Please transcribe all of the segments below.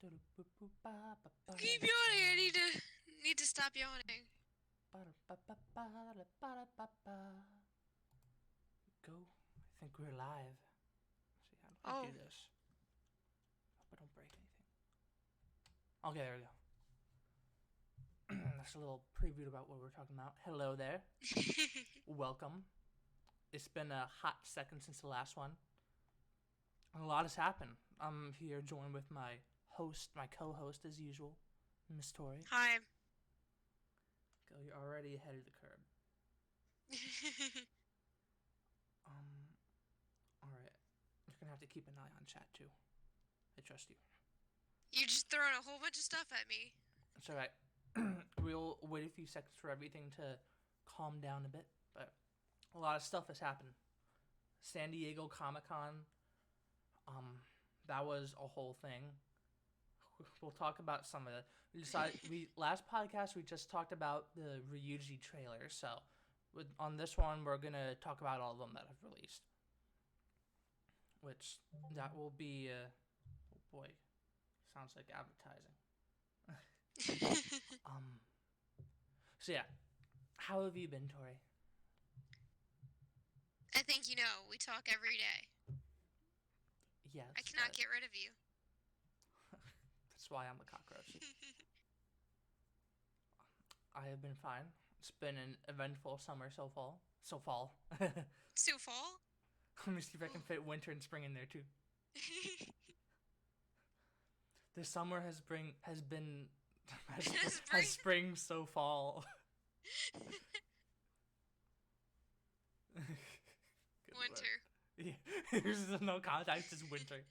Keep yawning. I need to stop yawning. Go. I think we're live. Let's see, how do I do Oh. this? Hope I don't break anything. Okay, there we go. That's a little preview about what we're talking about. Hello there. Welcome. It's been a hot second since the last one. A lot has happened. I'm here joined with my co-host as usual, Miss Tori. Hi. Go, you're already ahead of the curve. Alright. You're gonna have to keep an eye on chat too. I trust you. You're just throwing a whole bunch of stuff at me. It's alright. We'll wait a few seconds for everything to calm down a bit, but a lot of stuff has happened. San Diego Comic-Con, that was a whole thing. We'll talk about some of it. Last podcast we just talked about the Ryuji trailer, so on this one we're gonna talk about all of them that have released. Which that will be oh boy. Sounds like advertising. So yeah. How have you been, Tori? I think you know, we talk every day. Yes. I cannot get rid of you. That's why I'm a cockroach. I have been fine. It's been an eventful summer so fall. So fall? Let me see if I can fit winter and spring in there too. The summer has spring so fall. Winter. Yeah, there's no context. It's winter.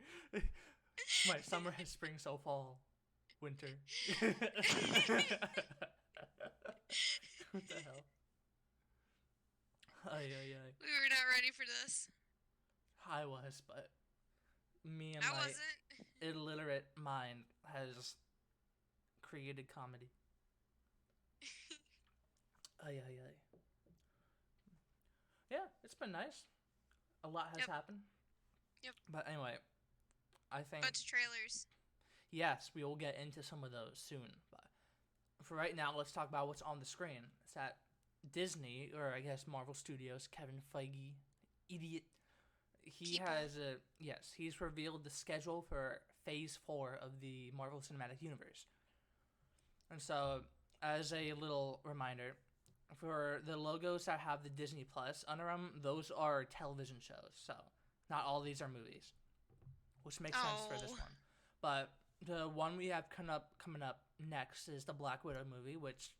My summer has spring so fall, winter. What the hell? Ay. We were not ready for this. I was, but me and I my wasn't. illiterate mind has created comedy. Ay. Yeah, it's been nice. A lot has happened. Yep. But anyway, I think... Bunch of trailers. Yes, we will get into some of those soon. But for right now, let's talk about what's on the screen. It's that Disney, or I guess Marvel Studios, Kevin Feige, idiot. He's revealed the schedule for Phase 4 of the Marvel Cinematic Universe. And so, as a little reminder, for the logos that have the Disney Plus under them, those are television shows. So, not all these are movies. Which makes sense for this one. But the one we have coming up next is the Black Widow movie, which,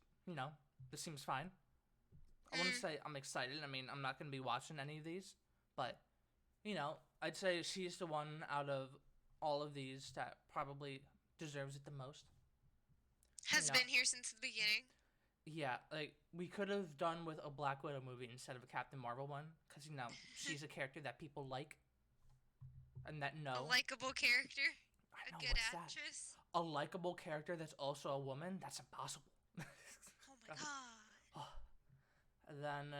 this seems fine. I wouldn't say I'm excited. I mean, I'm not going to be watching any of these. But, I'd say she's the one out of all of these that probably deserves it the most. Has been here since the beginning. Yeah, we could have done with a Black Widow movie instead of a Captain Marvel one. Because, she's a character that people like. And that A likable character. I know, a good what's actress. That? A likable character that's also a woman? That's impossible. Oh my god. And then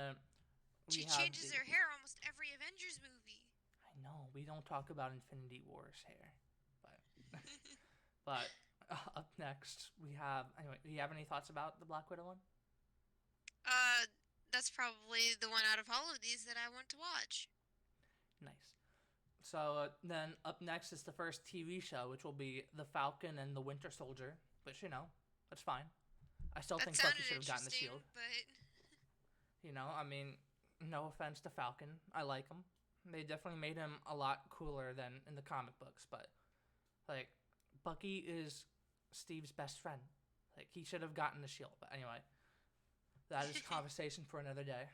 she changes her hair almost every Avengers movie. I know. We don't talk about Infinity War's hair. But up next, we have... Anyway, do you have any thoughts about the Black Widow one? That's probably the one out of all of these that I want to watch. Nice. So then up next is the first TV show, which will be The Falcon and the Winter Soldier. Which, that's fine. I still think Bucky should have gotten the shield. But... I mean, no offense to Falcon. I like him. They definitely made him a lot cooler than in the comic books. But, Bucky is Steve's best friend. He should have gotten the shield. But anyway, that is a conversation for another day.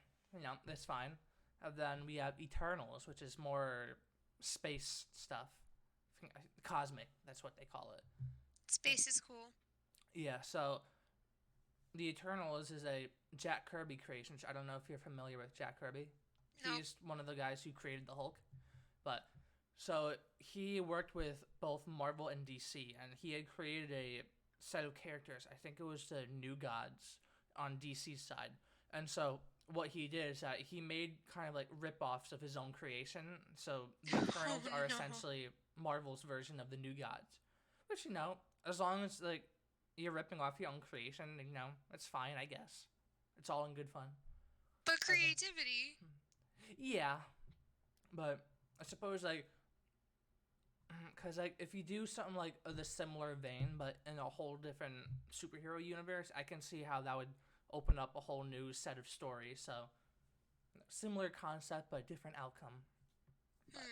That's fine. And then we have Eternals, which is more... space stuff. Cosmic, that's what they call it. Space is cool. Yeah, so the Eternals is a Jack Kirby creation, which I don't know if you're familiar with Jack Kirby. No. He's one of the guys who created the Hulk. But so he worked with both Marvel and DC, and he had created a set of characters. I think it was the New Gods on DC's side. And so what he did is that he made kind of rip-offs of his own creation. So the Eternals are essentially Marvel's version of the New Gods. Which, as long as like you're ripping off your own creation, it's fine, I guess. It's all in good fun. But creativity. Yeah, but I suppose like, because like if you do something like the similar vein, but in a whole different superhero universe, I can see how that would open up a whole new set of stories. So similar concept but different outcome. But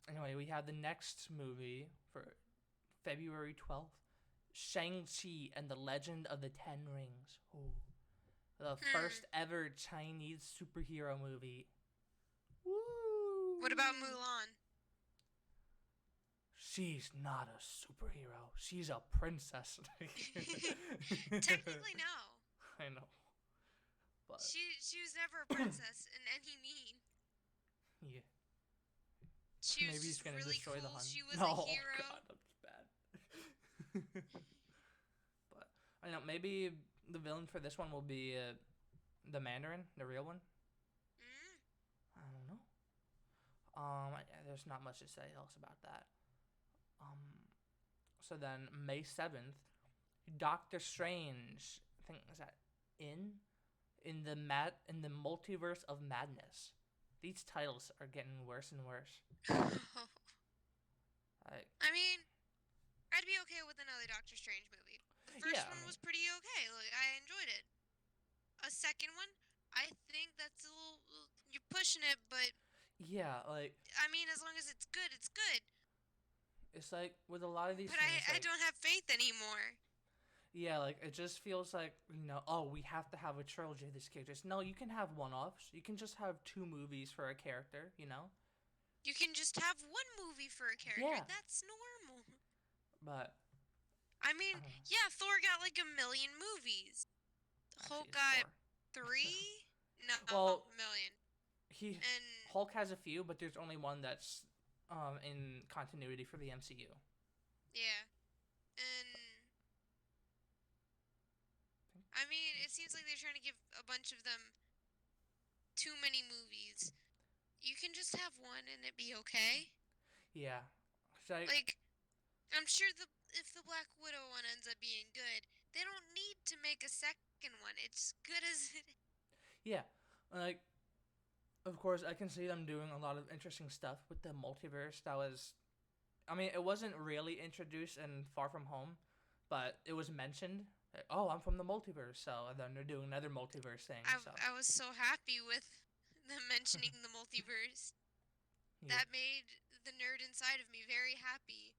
anyway, we have the next movie for February 12th, Shang-Chi and the Legend of the Ten Rings. Ooh. The first ever Chinese superhero movie. Woo! What about Mulan? She's not a superhero. She's a princess. Technically, no. I know. But she was never a princess in any mean. yeah. She was Maybe he's just gonna really destroy cool. the Hun. She was a hero. God, that's bad. But I don't know. Maybe the villain for this one will be the Mandarin, the real one. I don't know. There's not much to say else about that. So then May 7th, Doctor Strange. I think is that in the multiverse of madness. These titles are getting worse and worse. I mean, I'd be okay with another Doctor Strange movie. The first one was pretty okay. Like, I enjoyed it. A second one, I think that's a little. You're pushing it, but. Yeah, like. I mean, as long as it's good, it's good. It's like with a lot of these but things. I don't have faith anymore. Yeah, like it just feels like, oh, we have to have a trilogy of these characters. No, you can have one-offs. You can just have 2 movies for a character, You can just have one movie for a character. Yeah. That's normal. But I mean, yeah, Thor got like 1 million movies. Hulk got 3? No, well, 1 million. Hulk has a few, but there's only one that's in continuity for the MCU. Yeah. And I mean, it seems like they're trying to give a bunch of them too many movies. You can just have one and it be okay. Yeah. Like, I'm sure if the Black Widow one ends up being good, they don't need to make a second one. It's good as it is. Yeah. Like, of course, I can see them doing a lot of interesting stuff with the multiverse. It wasn't really introduced in Far From Home, but it was mentioned. Like, oh, I'm from the multiverse, so then they're doing another multiverse thing. I was so happy with them mentioning the multiverse. Yeah. That made the nerd inside of me very happy.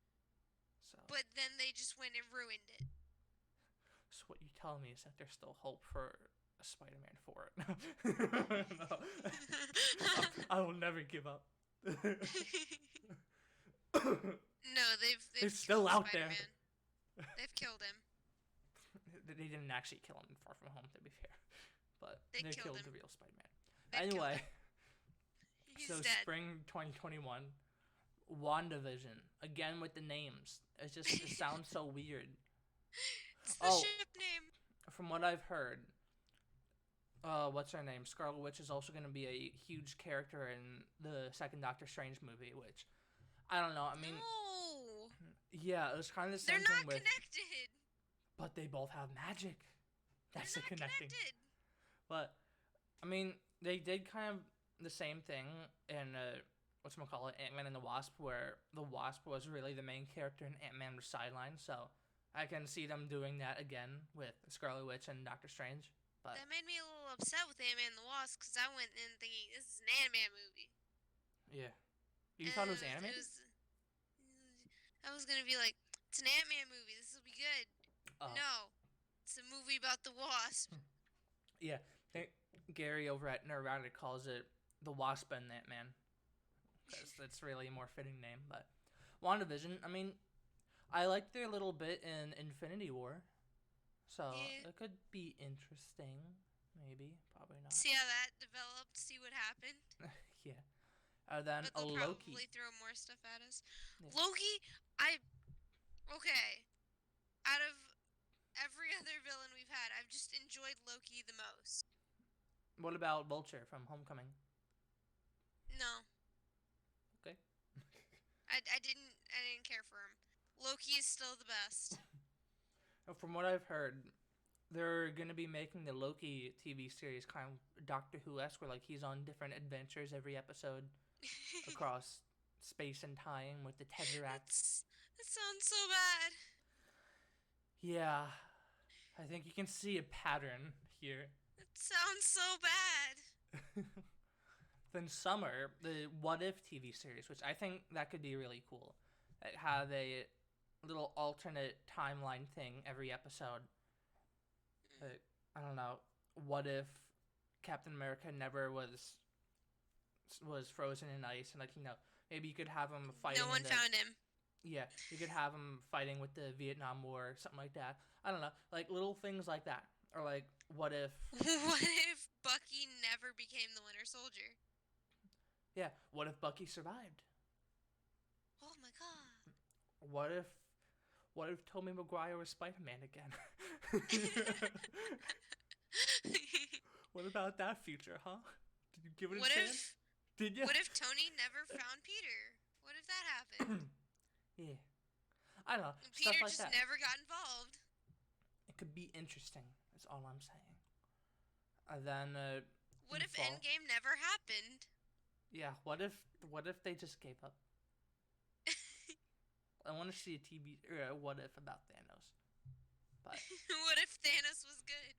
But then they just went and ruined it. So what you tell me is that there's still hope for a Spider-Man 4. No. I will never give up. No, they've still out Spider-Man. There. They've killed him. They didn't actually kill him in Far From Home, to be fair. But they killed the real Spider-Man. Anyway, He's dead. Spring 2021, WandaVision. Again with the names. It sounds so weird. It's the ship name. From what I've heard, what's her name? Scarlet Witch is also going to be a huge character in the second Doctor Strange movie, which I don't know. I mean, no. Yeah, it was kind of the same thing with. They're not connected. But they both have magic. That's the connecting. Connected. But I mean, they did kind of the same thing in Ant-Man and the Wasp, where the Wasp was really the main character and Ant-Man was sidelined. So I can see them doing that again with Scarlet Witch and Doctor Strange. But that made me a little upset with Ant-Man and the Wasp because I went in thinking this is an Ant-Man movie. Yeah. You thought it was animated? I was gonna be like, it's an Ant-Man movie. This will be good. No, it's a movie about the Wasp. Yeah, Gary over at Neurotic calls it the Wasp and Ant-Man. That's really a more fitting name. But WandaVision, I mean, I liked their little bit in Infinity War, so it could be interesting. Maybe, probably not. See how that developed. See what happened. Yeah. Then but they'll Loki. Probably throw more stuff at us. Yeah. Loki, okay. Out of every other villain we've had, I've just enjoyed Loki the most. What about Vulture from Homecoming? No. Okay. I didn't care for him. Loki is still the best. From what I've heard, they're gonna be making the Loki TV series kind of Doctor Who-esque, where like he's on different adventures every episode across space and time with the Tesseract. That sounds so bad. Yeah, I think you can see a pattern here. It sounds so bad. Then summer, the What If TV series, which I think that could be really cool. It have a little alternate timeline thing every episode. I don't know. What if Captain America never was frozen in ice, and like maybe you could have him fighting. No one found him. Yeah, you could have him fighting with the Vietnam War, something like that. I don't know, like little things like that, or like what if? What if Bucky never became the Winter Soldier? Yeah, what if Bucky survived? Oh my god. What if Tobey Maguire was Spider-Man again? What about that future, huh? Did you give it a chance? Did you? What if Tony never found Peter? What if that happened? Yeah. I don't know. Peter stuff like just that. never got involved. It could be interesting. That's all I'm saying. And then what if Endgame never happened? Yeah, what if they just gave up? I want to see a TV what if about Thanos. But what if Thanos was good?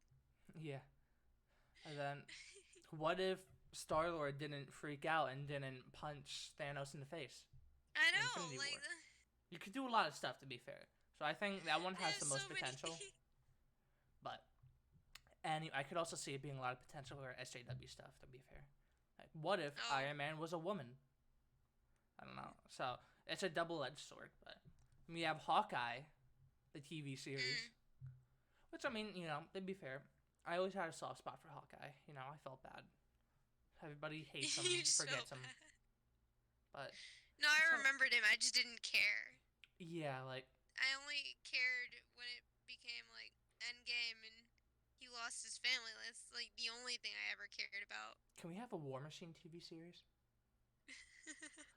Yeah. And then what if Star-Lord didn't freak out and didn't punch Thanos in the face? I know, like you could do a lot of stuff, to be fair. So I think that one has the most potential. But I could also see it being a lot of potential for SJW stuff, to be fair. Like, what if Iron Man was a woman? I don't know. So it's a double-edged sword. But we have Hawkeye, the TV series, which, I mean, to be fair, I always had a soft spot for Hawkeye. I felt bad. Everybody hates him, forgets him. But no, I remembered him. I just didn't care. Yeah, like I only cared when it became like Endgame and he lost his family. That's like the only thing I ever cared about. Can we have a War Machine TV series?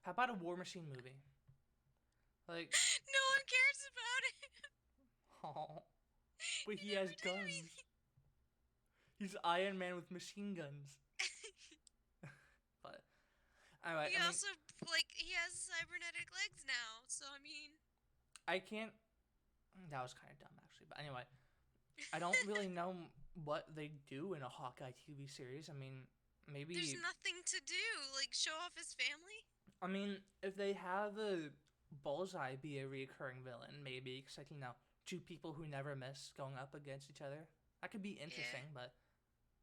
How about a War Machine movie? Like no one cares about it. Oh, but he has guns. He's Iron Man with machine guns. But anyway, he also he has cybernetic legs now. So I mean, I can't. That was kind of dumb, actually. But anyway, I don't really know what they do in a Hawkeye TV series. I mean, maybe there's nothing to do. Like show off his family. I mean, if they have a Bullseye be a reoccurring villain, maybe because two people who never miss going up against each other, that could be interesting. Yeah. But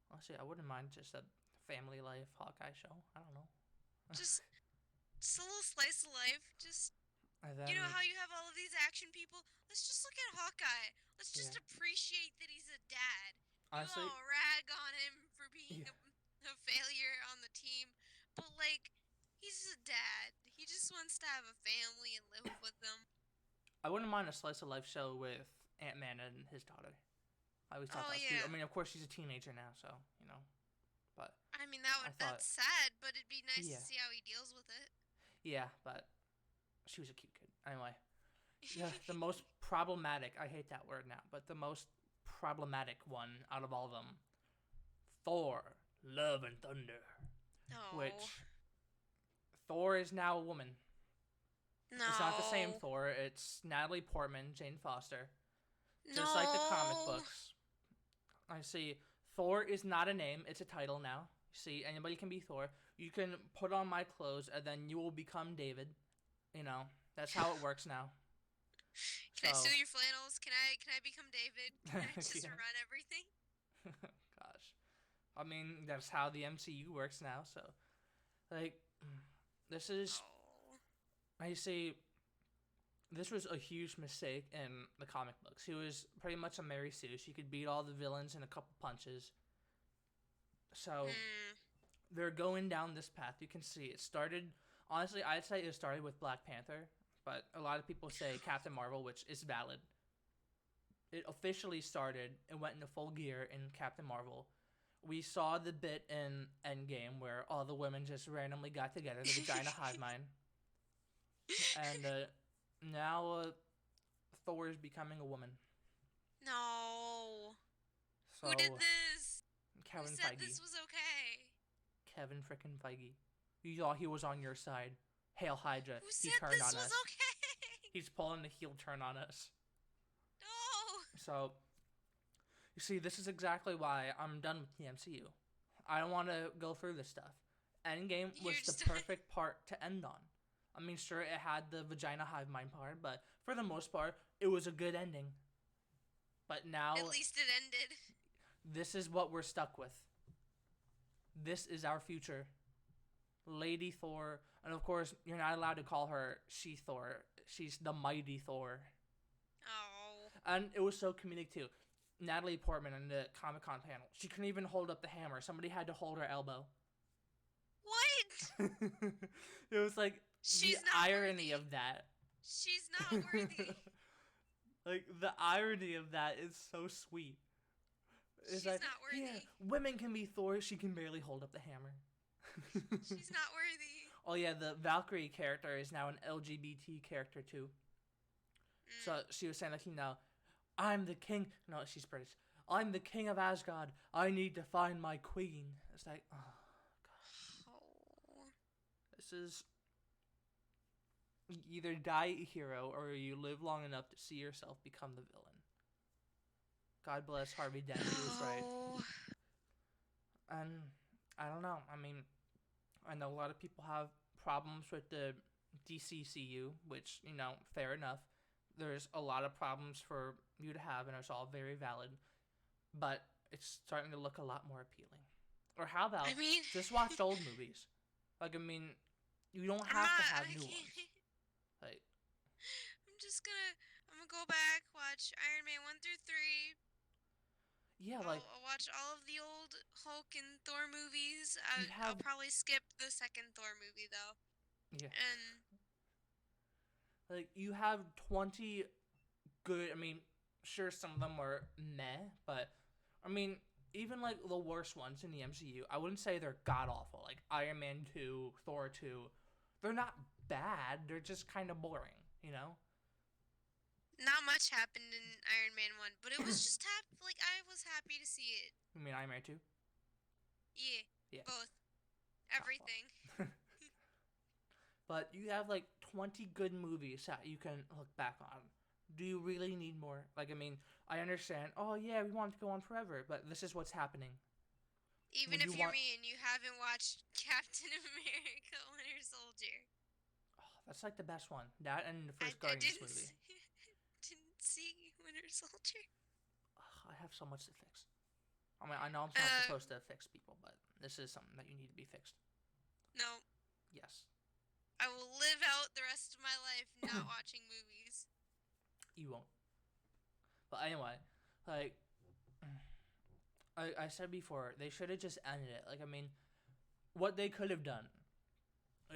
honestly, I wouldn't mind just a family life Hawkeye show. I don't know. Just a little slice of life. Just you know how you have all of these action people? Let's just look at Hawkeye. Let's just appreciate that he's a dad. Honestly, you all rag on him for being a failure on the team, but like he's a dad. He just wants to have a family and live with them. I wouldn't mind a slice of life show with Ant-Man and his daughter. I always thought that was cute. I mean, of course, she's a teenager now, so But I mean, that's sad, but it'd be nice to see how he deals with it. Yeah, but she was a cute kid. Anyway, the most problematic, I hate that word now, but the most problematic one out of all of them, Thor, Love and Thunder. Oh. Which, Thor is now a woman. No. It's not the same Thor. It's Natalie Portman, Jane Foster. Just like the comic books. I see. Thor is not a name. It's a title now. See, anybody can be Thor. You can put on my clothes, and then you will become David. That's how it works now. Can I steal your flannels? Can I become David? Can I just run everything? Gosh. I mean, that's how the MCU works now, so. This is... I see, this was a huge mistake in the comic books. He was pretty much a Mary Sue. She could beat all the villains in a couple punches. So, they're going down this path. You can see it started... Honestly, I'd say it started with Black Panther, but a lot of people say Captain Marvel, which is valid. It officially started and went into full gear in Captain Marvel. We saw the bit in Endgame where all the women just randomly got together, the vagina hive mind. And now Thor is becoming a woman. No. So, who did this? Kevin Who said Feige. this was okay? Kevin frickin' Feige. You thought he was on your side. Hail Hydra. Who He said turned this on was us. okay? He's pulling the heel turn on us. No. So, you see, this is exactly why I'm done with the MCU. I don't want to go through this stuff. Endgame was the perfect part to end on. I mean, sure, it had the vagina hive mind part, but for the most part, it was a good ending. But now, at least it ended. This is what we're stuck with. This is our future. Lady Thor, and of course, you're not allowed to call her She Thor. She's the Mighty Thor. Oh. And it was so comedic too. Natalie Portman in the Comic-Con panel, she couldn't even hold up the hammer. Somebody had to hold her elbow. What? It was like She's the not irony worthy. of that. She's not worthy. Like, the irony of that is so sweet. She's like, not worthy. Yeah, women can be Thor. She can barely hold up the hammer. She's not worthy. Oh yeah, the Valkyrie character is now an LGBT character too. So she was saying, like, I'm the king. No, she's British. I'm the king of Asgard. I need to find my queen. It's like, oh, God. Oh. This is... You either die a hero or you live long enough to see yourself become the villain. God bless Harvey Dent. He was right. And I don't know. I mean, I know a lot of people have problems with the DCCU, which, fair enough. There's a lot of problems for you to have, and it's all very valid. But it's starting to look a lot more appealing. Or how about just watch old movies? Like, I mean, you don't have to have new ones. Like, I'm gonna go back, watch Iron Man 1 through 3. Yeah, I'll watch all of the old Hulk and Thor movies. I'll probably skip the second Thor movie, though. Yeah. And like, you have 20 good, I mean, sure, some of them were meh, but, I mean, even, like, the worst ones in the MCU, I wouldn't say they're god-awful. Like, Iron Man 2, Thor 2, they're not bad, they're just kind of boring, Not much happened in Iron Man 1, but it was just I was happy to see it. You mean Iron Man 2? Yeah. Both. Everything. Oh, well. But you have, like, 20 good movies that you can look back on. Do you really need more? Like, I mean, I understand, oh yeah, we want it to go on forever, but this is what's happening. Even if you're me and you haven't watched Captain America Winter Soldier. Oh, that's like the best one. That and the first Guardians movie. Didn't see Winter Soldier. I have so much to fix. I mean, I know I'm not supposed to fix people, but this is something that you need to be fixed. No. Yes. I will live out the rest of my life not watching movies. You won't. But anyway, like, I said before, they should have just ended it. Like, I mean, what they could have done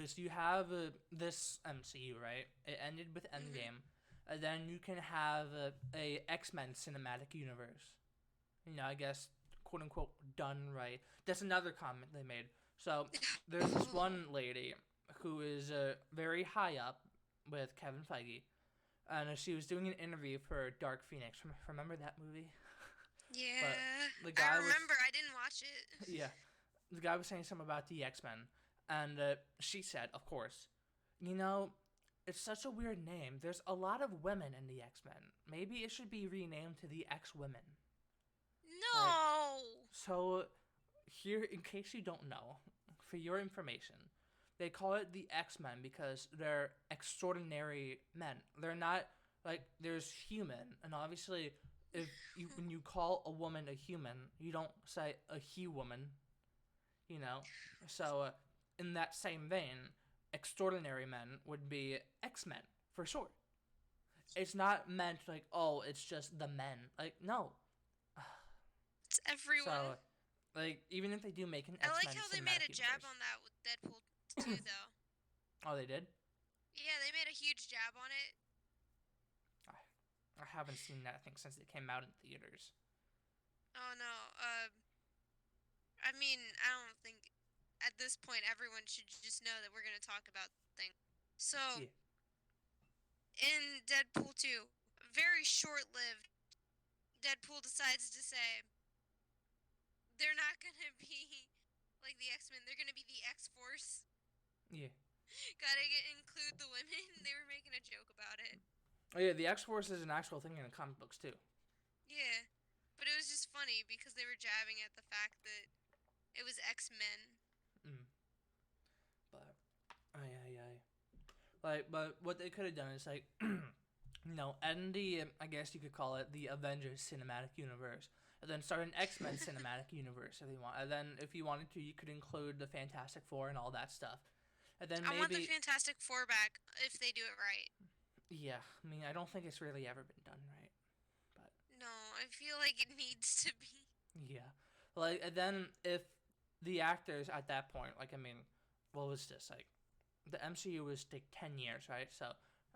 is you have this MCU, right? It ended with Endgame. And then you can have a X-Men cinematic universe. I guess, quote-unquote, done right. That's another comment they made. So, there's this one lady who is very high up with Kevin Feige. And she was doing an interview for Dark Phoenix. Remember that movie? Yeah. I remember. I didn't watch it. Yeah. The guy was saying something about the X-Men. And she said, of course, it's such a weird name. There's a lot of women in the X-Men. Maybe it should be renamed to the X-Women. No! So, here, in case you don't know, for your information, they call it the X-Men because they're extraordinary men. They're not, like, there's human, and obviously, when you call a woman a human, you don't say a he-woman, So, in that same vein, extraordinary men would be X-Men, for sure. It's not meant, like, oh, it's just the men. Like, no. It's everyone. So, like, even if they do make an I X-Men like how they made a jab universe. on that with Deadpool 2, though. Oh, they did? Yeah, they made a huge jab on it. I haven't seen that, I think, since it came out in theaters. Oh, no. I mean, I don't think at this point everyone should just know that we're going to talk about things. So, in Deadpool 2, very short-lived. Deadpool decides to say they're not gonna be like the X-Men. They're gonna be the X-Force. Yeah. Gotta include the women. They were making a joke about it. Oh yeah, the X-Force is an actual thing in the comic books too. Yeah, but it was just funny because they were jabbing at the fact that it was X-Men. But, but what they could have done is like, end the, I guess you could call it the Avengers cinematic universe, and then start an X-Men cinematic universe if you want. And then if you wanted to, you could include the Fantastic Four and all that stuff. And then maybe I want the Fantastic Four back if they do it right. Yeah, I mean, I don't think it's really ever been done right, but no, I feel like it needs to be. Yeah, like and then if the actors at that point, like I mean, what was this like? The MCU was like 10 years, right? So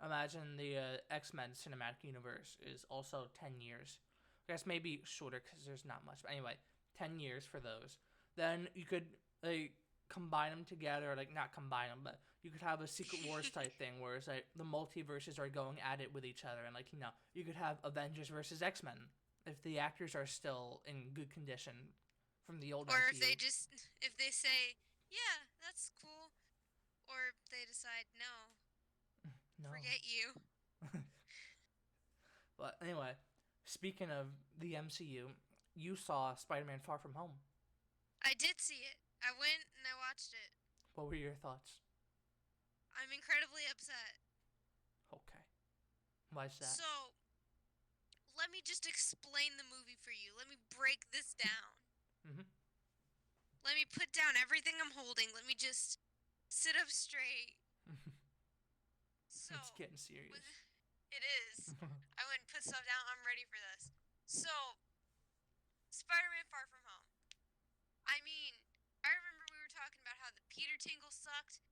imagine the X-Men cinematic universe is also 10 years. I guess maybe shorter because there's not much. But anyway, 10 years for those. Then you could like combine them together, like not combine them, but you could have a Secret Wars type thing where it's like the multiverses are going at it with each other, and like you could have Avengers versus X-Men if the actors are still in good condition from the old. Or MCU. if they say, yeah, that's cool, or if they decide no. Forget you. But anyway, speaking of the MCU, you saw Spider-Man: Far From Home. I did see it. I went and I watched it. What were your thoughts? I'm incredibly upset. Okay. Why is that? So, let me just explain the movie for you. Let me break this down. Let me put down everything I'm holding. Let me just sit up straight. So, it's getting serious. It is. I went and put stuff down. I'm ready for this. So, Spider-Man: Far From Home. I mean, I remember we were talking about how the Peter Tingle sucked.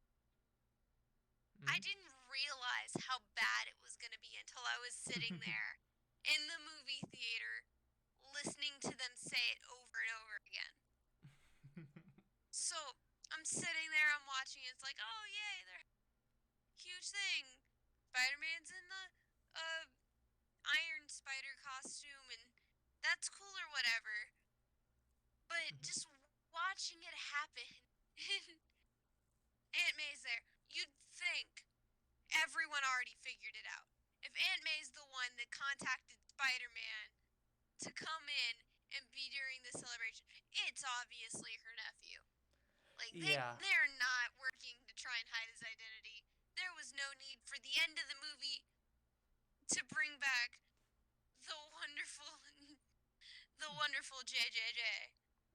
I didn't realize how bad it was going to be until I was sitting there in the movie theater listening to them say it over and over again. So, I'm sitting there, I'm watching it, it's like, oh yay, they're huge thing. Spider-Man's in the Iron Spider costume, and that's cool or whatever. But just watching it happen, Aunt May's there. You'd think everyone already figured it out. If Aunt May's the one that contacted Spider-Man to come in and be during the celebration, it's obviously her nephew. Like, they're not working to try and hide his identity. There was no need for the end of the movie to bring back the wonderful JJJ.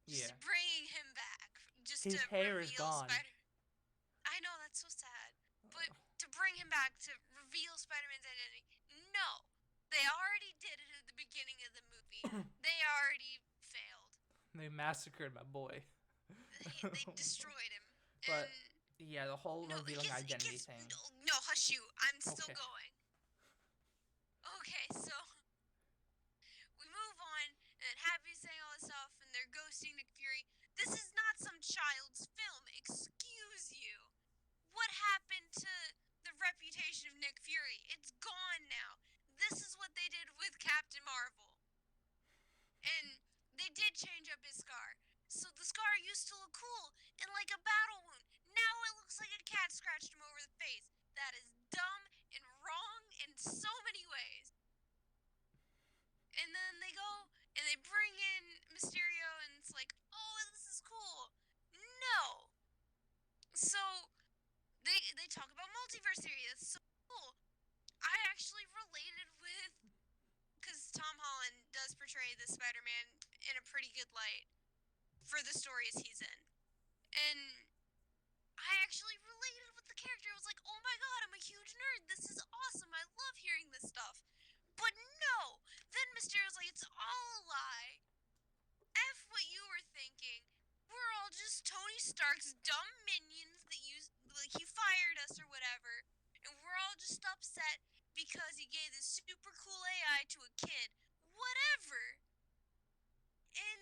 Just bringing him back. Just his to hair reveal is gone. I know, that's so sad. But to bring him back to reveal Spider-Man's identity, no. They already did it at the beginning of the movie. They already failed. They massacred my boy. They destroyed him. But yeah, the whole revealing identity thing. No, hush you. I'm still going. Okay, so we move on, and Happy's saying all this stuff, and they're ghosting Nick Fury. This is not some child's film. Excuse you. What happened to the reputation of Nick Fury? It's gone now. This is what they did with Captain Marvel. And they did change up his scar. So the scar used to look cool and like a battle wound. Now it looks like a cat scratched him over the face. That is dumb and wrong in so many ways. And then they go and they bring in Mysterio, and it's like, oh, this is cool. No. So they talk about multiverse theory. That's so cool. I actually related with, because Tom Holland does portray the Spider-Man in a pretty good light for the stories he's in. And I actually related with the character. I was like, oh my god, I'm a huge nerd. This is awesome. I love hearing this stuff. But no! Then Mysterio's like, it's all a lie. F what you were thinking. We're all just Tony Stark's dumb minions that like, he fired us or whatever. And we're all just upset because he gave this super cool AI to a kid. Whatever. And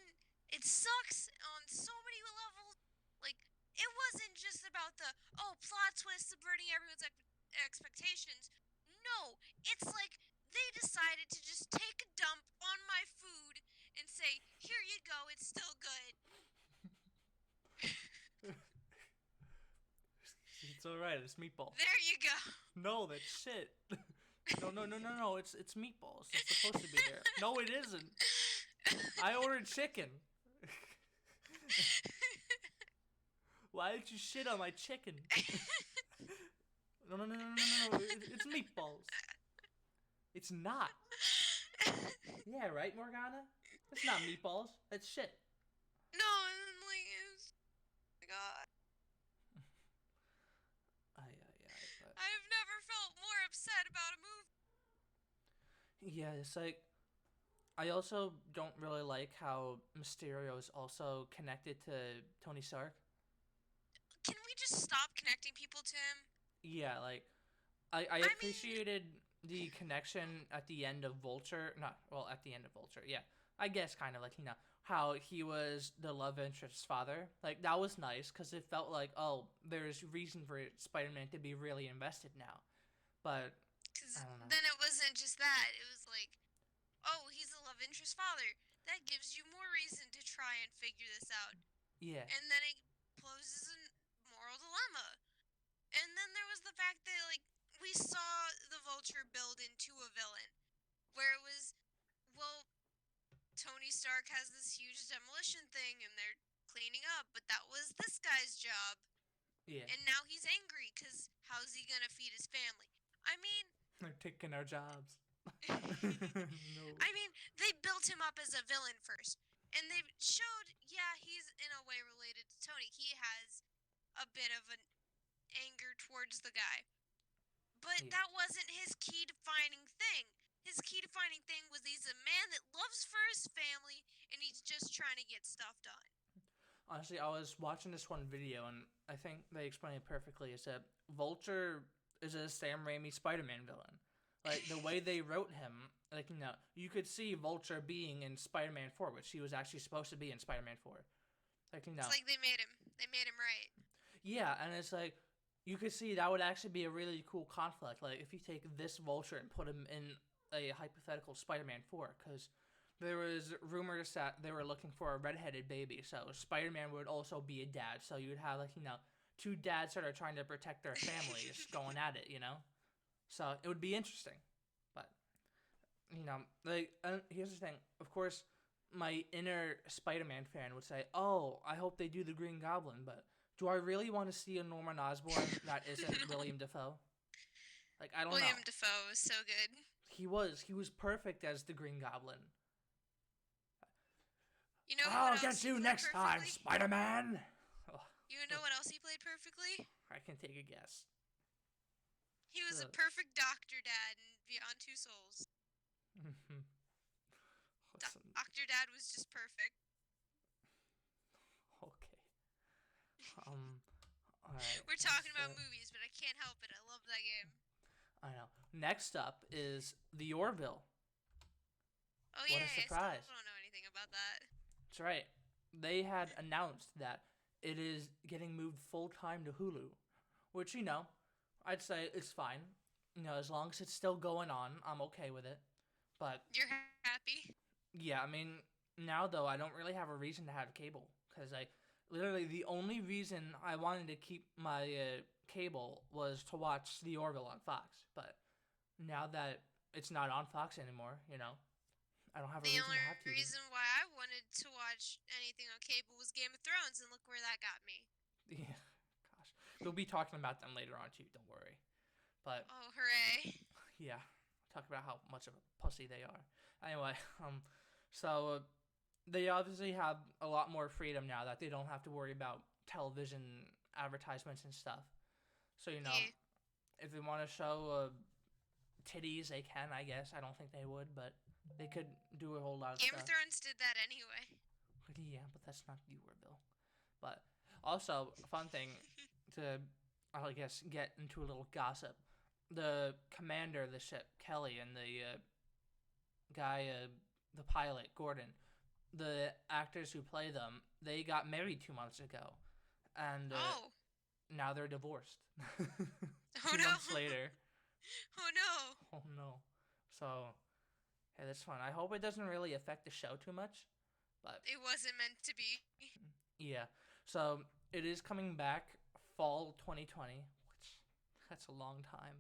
it sucks on so many levels. Like, it wasn't just about the, plot twist subverting everyone's expectations. No, it's like they decided to just take a dump on my food and say, "Here you go, it's still good." It's alright, it's meatballs. There you go. No, that's shit. No, it's meatballs. It's supposed to be there. No, it isn't. I ordered chicken. Why did you shit on my chicken? No, it's meatballs. It's not. Yeah, right, Morgana? It's not meatballs. That's shit. No, and like, oh my god. I've never felt more upset about a movie. Yeah, it's like, I also don't really like how Mysterio is also connected to Tony Stark. Can we just stop connecting people to him? Yeah, like, I appreciated the connection at the end of Vulture. At the end of Vulture, yeah. I guess kind of like, how he was the love interest's father. Like, that was nice because it felt like, oh, there's reason for Spider-Man to be really invested now. But, I don't know. Then it wasn't just that. It was like, oh, he's a love interest father. That gives you more reason to try and figure this out. Yeah. And then it poses a moral dilemma. And then there was the fact that, like, we saw the Vulture build into a villain. Where it was, well, Tony Stark has this huge demolition thing and they're cleaning up, but that was this guy's job. Yeah. And now he's angry because how's he gonna feed his family? I mean, they're taking our jobs. No. I mean, they built him up as a villain first. And they showed, yeah, he's in a way related to Tony. He has a bit of an anger towards the guy. But that wasn't his key defining thing. His key defining thing was he's a man that loves for his family and he's just trying to get stuff done. Honestly, I was watching this one video and I think they explain it perfectly. Is that Vulture is a Sam Raimi Spider-Man villain. Like, the way they wrote him, like, you could see Vulture being in Spider-Man 4, which he was actually supposed to be in Spider-Man 4. Like, It's like they made him right. Yeah, and it's like, you could see that would actually be a really cool conflict. Like, if you take this Vulture and put him in a hypothetical Spider-Man 4, because there was rumors that they were looking for a redheaded baby, so Spider-Man would also be a dad, so you would have, like, two dads that are trying to protect their families going at it, So it would be interesting. But, like, here's the thing. Of course, my inner Spider-Man fan would say, oh, I hope they do the Green Goblin, but do I really want to see a Norman Osborn that isn't William Dafoe? Like, I don't know. William Dafoe was so good. He was perfect as the Green Goblin. You know I'll get you next time, Spider-Man! You know what else he played perfectly? I can take a guess. He was a perfect Dr. Dad in Beyond Two Souls. Dr. Dad was just perfect. Okay. Alright. We're talking about movies, but I can't help it. I love that game. I know. Next up is the Orville. Oh, yeah. What a surprise. I still don't know anything about that. That's right. They had announced that it is getting moved full-time to Hulu, which, I'd say it's fine. As long as it's still going on, I'm okay with it. But you're happy? Yeah, I mean, now, though, I don't really have a reason to have cable, because literally, the only reason I wanted to keep my cable was to watch The Orville on Fox, but now that it's not on Fox anymore, I don't have a reason to have TV. The only reason why I wanted to watch anything on cable was Game of Thrones, and look where that got me. Yeah, gosh. We'll be talking about them later on, too, don't worry. But oh, hooray. Yeah, talk about how much of a pussy they are. Anyway, so they obviously have a lot more freedom now that they don't have to worry about television advertisements and stuff. So, if they want to show titties, they can, I guess. I don't think they would, but they could do a whole lot of Game stuff. Game of Thrones did that anyway. Yeah, but that's not the Orville. But also, a fun thing to, I guess, get into a little gossip. The commander of the ship, Kelly, and the guy, the pilot, Gordon, the actors who play them, they got married 2 months ago. And now they're divorced. 2 months later. Oh, no. Oh, no. So, hey, that's fun. I hope it doesn't really affect the show too much, but it wasn't meant to be. yeah. So it is coming back fall 2020, which that's a long time,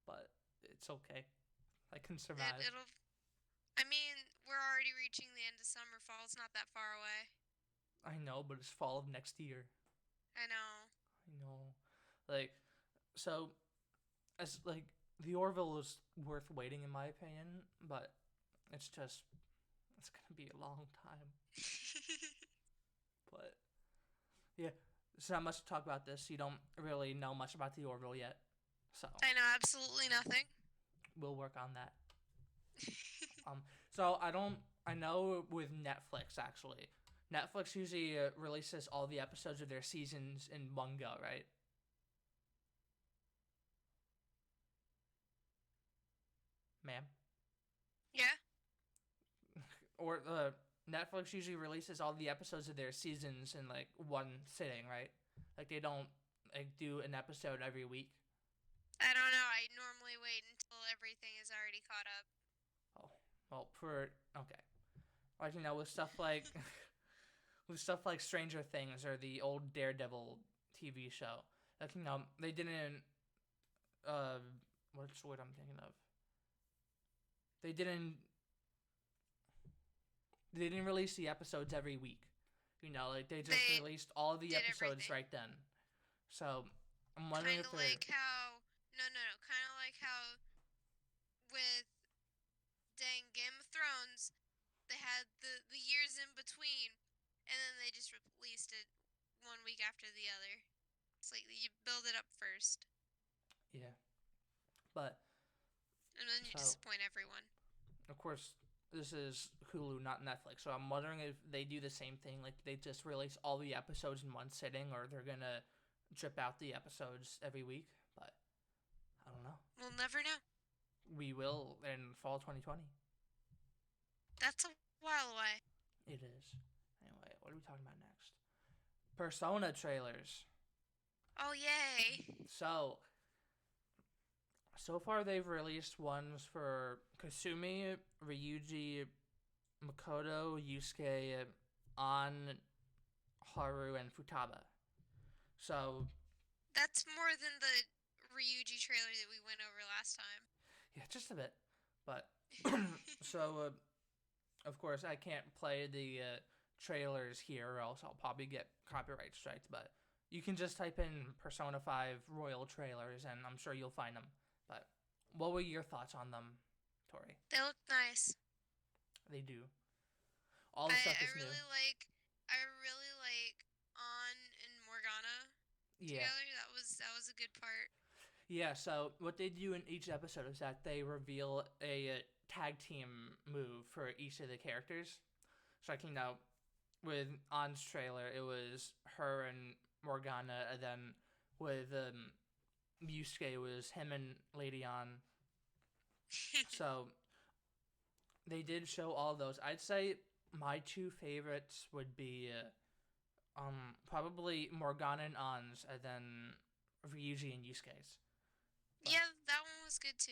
but it's okay. I can survive. It'll. I mean, we're already reaching the end of summer. Fall's not that far away. I know, but it's fall of next year. I know. I know. Like, so, as, like, the Orville is worth waiting, in my opinion, but it's just, it's gonna be a long time. But, yeah, there's not much to talk about this. You don't really know much about the Orville yet, so. I know absolutely nothing. We'll work on that. So I know with Netflix, actually, Netflix usually releases all the episodes of their seasons in one go, right? Ma'am? Yeah? Or Netflix usually releases all the episodes of their seasons in like one sitting, right? Like they don't like do an episode every week. I don't know. I normally wait until everything is already caught up. Oh, well, okay. Like you know, with stuff like with stuff like Stranger Things or the old Daredevil TV show, like you know, they didn't. Uh, what's the word I'm thinking of? They didn't. They didn't release the episodes every week. You know, like they just released all the episodes everything. right then. So I'm wondering if they're like how kind of like how with dang Game of Thrones, they had the years in between, and then they just released it 1 week after the other. It's like you build it up first. Yeah, but and then you disappoint everyone. Of course, this is Hulu, not Netflix. So I'm wondering if they do the same thing, like they just release all the episodes in one sitting, or they're gonna drip out the episodes every week. But I don't know. We'll never know. We will in fall 2020. That's a while away. It is. Anyway, what are we talking about next? Persona trailers. Oh, yay. So far they've released ones for Kasumi, Ryuji, Makoto, Yusuke, An, Haru, and Futaba. So that's more than the Ryuji trailer that we went over last time. Yeah, just a bit. But so of course I can't play the trailers here or else I'll probably get copyright strikes, but you can just type in Persona 5 Royal trailers and I'm sure you'll find them. But what were your thoughts on them, Tori? They look nice. They do. All the stuff is new. I really like An and Morgana together. That was a good part. Yeah, so what they do in each episode is that they reveal a tag team move for each of the characters. So like, you know, with An's trailer, it was her and Morgana, and then with Yusuke, it was him and Lady An. So they did show all those. I'd say my two favorites would be probably Morgana and An's, and then Ryuji and Yusuke's. But, yeah, that one was good too.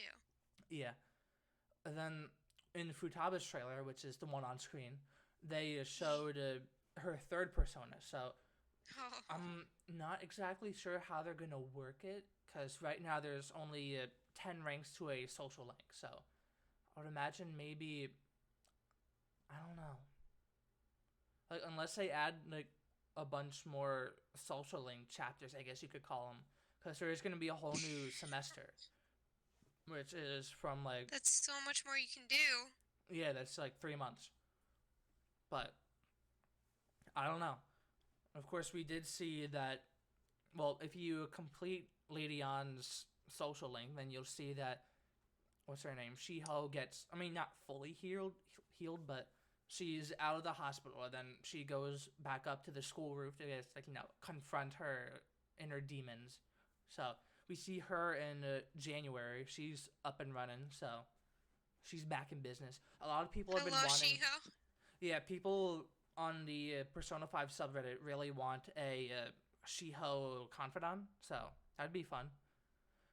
Yeah. And then in Futaba's trailer, which is the one on screen, they showed her third persona. So I'm not exactly sure how they're going to work it, because right now there's only 10 ranks to a social link. So I would imagine maybe, I don't know. Like, unless they add like a bunch more social link chapters, I guess you could call them. Because there is going to be a whole new semester, which is from like... That's so much more you can do. Yeah, that's like 3 months. But I don't know. Of course, we did see that, well, if you complete Lady An's social link, then you'll see that, what's her name? Shiho gets, I mean, not fully healed, but she's out of the hospital, and then she goes back up to the school roof to just, like, you know, confront her inner demons. So we see her in January. She's up and running, so she's back in business. A lot of people have been wanting... Shiho. Yeah, people on the Persona 5 subreddit really want a Shiho confidant, so that'd be fun.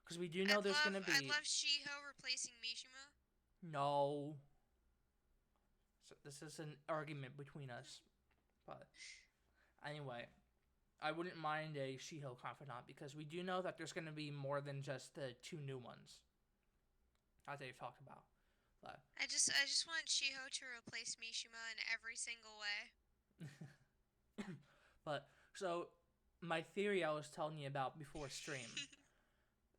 Because we do know there's going to be... I'd love Shiho replacing Mishima. No. So this is an argument between us. But anyway, I wouldn't mind a She-Hulk confidant because we do know that there's going to be more than just the 2 new ones that they've talked about. But I just want Shiho to replace Mishima in every single way. but so my theory I was telling you about before stream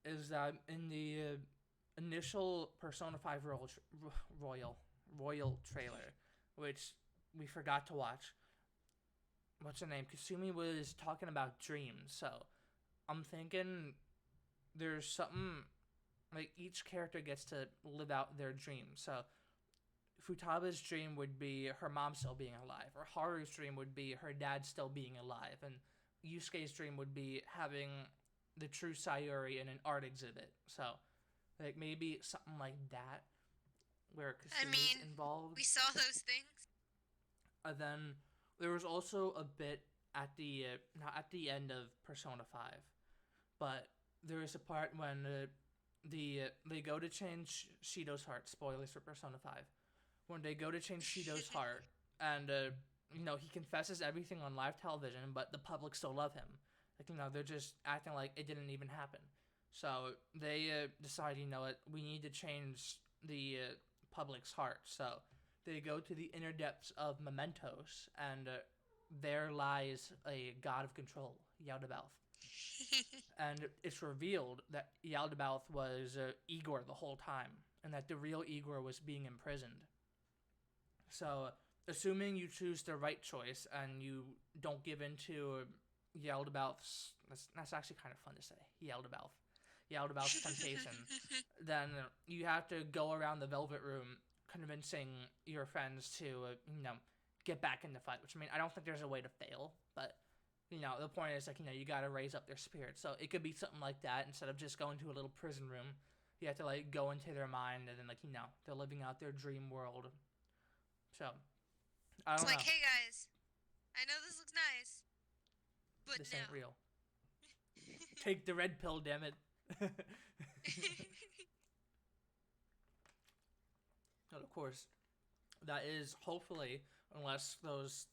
is that in the initial Persona 5 Royal trailer, which we forgot to watch, what's her name? Kasumi was talking about dreams, so I'm thinking there's something like each character gets to live out their dreams. So Futaba's dream would be her mom still being alive, or Haru's dream would be her dad still being alive, and Yusuke's dream would be having the true Sayuri in an art exhibit. So, like maybe something like that, where Kasumi's involved. We saw those things. And then there was also a bit at the not at the end of Persona 5, but there is a part when they go to change Shido's heart. Spoilers for Persona 5. When they go to change Shido's heart, and he confesses everything on live television, but the public still love him. Like they're just acting like it didn't even happen. So they decide, we need to change the public's heart. So they go to the inner depths of Mementos, and there lies a god of control, Yaldabaoth. And it's revealed that Yaldabaoth was Igor the whole time, and that the real Igor was being imprisoned. So, assuming you choose the right choice and you don't give in to Yaldabaoth's, that's actually kind of fun to say, Yaldabaoth's temptation, then you have to go around the Velvet Room convincing your friends to, get back in the fight. Which, I don't think there's a way to fail, but, the point is, you gotta raise up their spirit. So it could be something like that. Instead of just going to a little prison room, you have to, go into their mind, and then, they're living out their dream world. So, I don't know. It's like, hey guys, I know this looks nice, but this ain't real. Take the red pill, damn it. But of course, that is hopefully, unless those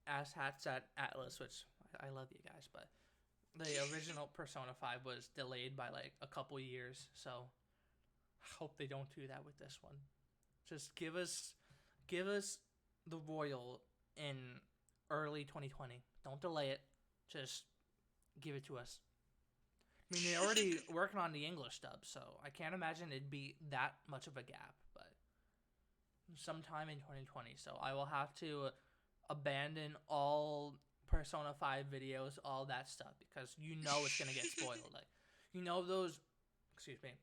asshats at Atlas, which I love you guys, but the original Persona 5 was delayed by a couple years, so I hope they don't do that with this one. Just give us the Royal in early 2020. Don't delay it. Just give it to us. They're already working on the English dub, so I can't imagine it'd be that much of a gap, but sometime in 2020. So I will have to abandon all Persona 5 videos, all that stuff, because it's going to get spoiled.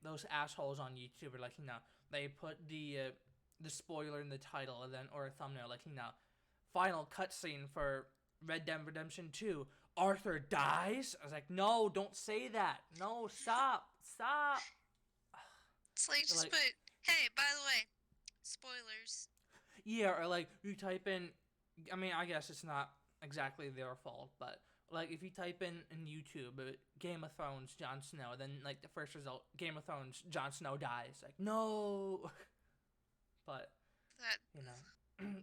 Those assholes on YouTube are they put the spoiler in the title and then or a thumbnail final cutscene for Red Dead Redemption 2. Arthur dies? I was like, no, don't say that. No, stop. It's just put, hey, by the way, spoilers. Yeah, or you type in, I guess it's not exactly their fault, but if you type in YouTube, Game of Thrones, Jon Snow, then the first result, Game of Thrones, Jon Snow dies. No. But,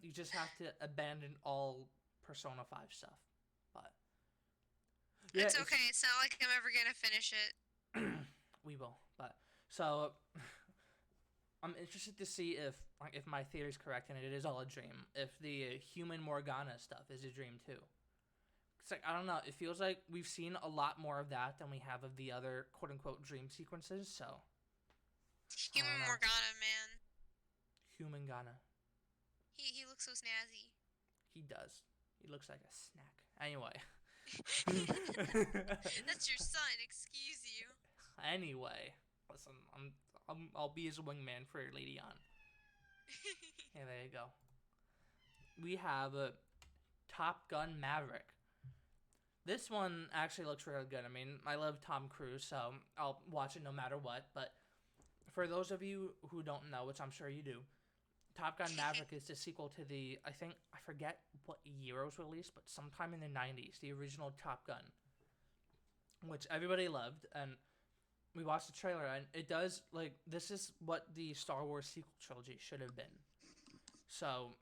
you just have to abandon all Persona 5 stuff. But yeah, it's okay. It's not like I'm ever going to finish it. We will. But, so, I'm interested to see if my theory is correct and it is all a dream. If the human Morgana stuff is a dream too. It's I don't know. It feels like we've seen a lot more of that than we have of the other quote-unquote dream sequences, so. Human Morgana, man. Human Ghana. He looks so snazzy. He does. He looks like a snack. Anyway. That's your son. Excuse you. Anyway, listen, I'll be his wingman for Lady An. Yeah, there you go. We have Top Gun Maverick. This one actually looks really good. I love Tom Cruise, so I'll watch it no matter what. But for those of you who don't know, which I'm sure you do, Top Gun Maverick is the sequel to I forget what year it was released, but sometime in the 90s, the original Top Gun, which everybody loved. And we watched the trailer, and it does, like, this is what the Star Wars sequel trilogy should have been. So,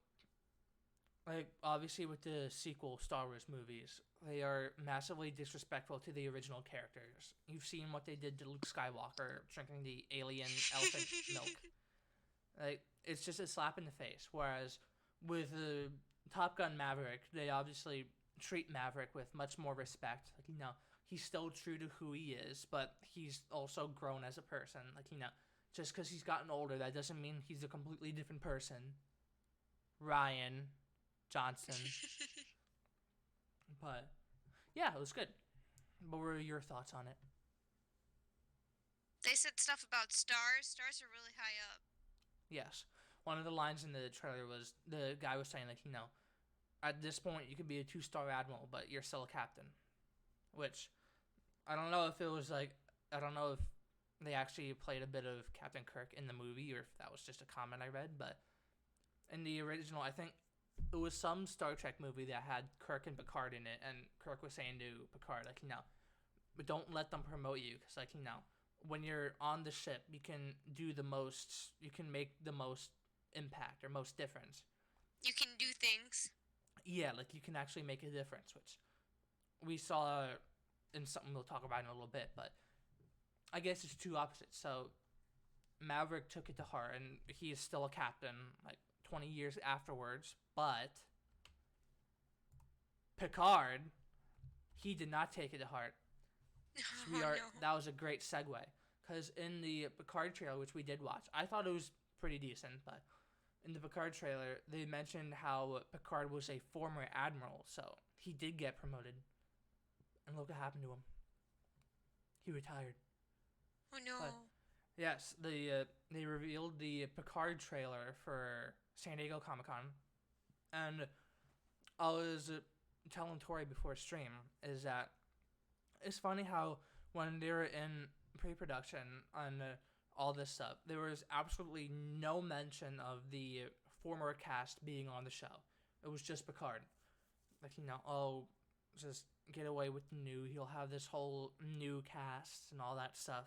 like, obviously with the sequel Star Wars movies, they are massively disrespectful to the original characters. You've seen what they did to Luke Skywalker, drinking the alien elephant milk. Like, it's just a slap in the face. Whereas with Top Gun Maverick, they obviously treat Maverick with much more respect. Like, he's still true to who he is, but he's also grown as a person. Like, just because he's gotten older, that doesn't mean he's a completely different person. Ryan Johnson. But, yeah, it was good. What were your thoughts on it? They said stuff about stars. Stars are really high up. Yes. One of the lines in the trailer was, the guy was saying, like, at this point, you could be a 2-star admiral, but you're still a captain. Which, I don't know if it was, like, I don't know if they actually played a bit of Captain Kirk in the movie, or if that was just a comment I read, but in the original, I think it was some Star Trek movie that had Kirk and Picard in it, and Kirk was saying to Picard, like, but don't let them promote you, because, like, when you're on the ship, you can make the most impact or most difference. You can do things. Yeah, like, you can actually make a difference, which we saw in something we'll talk about in a little bit, but I guess it's two opposites. So Maverick took it to heart, and he is still a captain, like, 20 years afterwards, but Picard, he did not take it to heart. So that was a great segue, because in the Picard trailer, which we did watch, I thought it was pretty decent, but in the Picard trailer, they mentioned how Picard was a former admiral, so he did get promoted. And look what happened to him. He retired. Oh no. But, yes, they revealed the Picard trailer for San Diego Comic-Con, and I was telling Tori before stream, is that it's funny how when they were in pre-production on all this stuff, there was absolutely no mention of the former cast being on the show. It was just Picard. Like, just get away with the new. He'll have this whole new cast and all that stuff.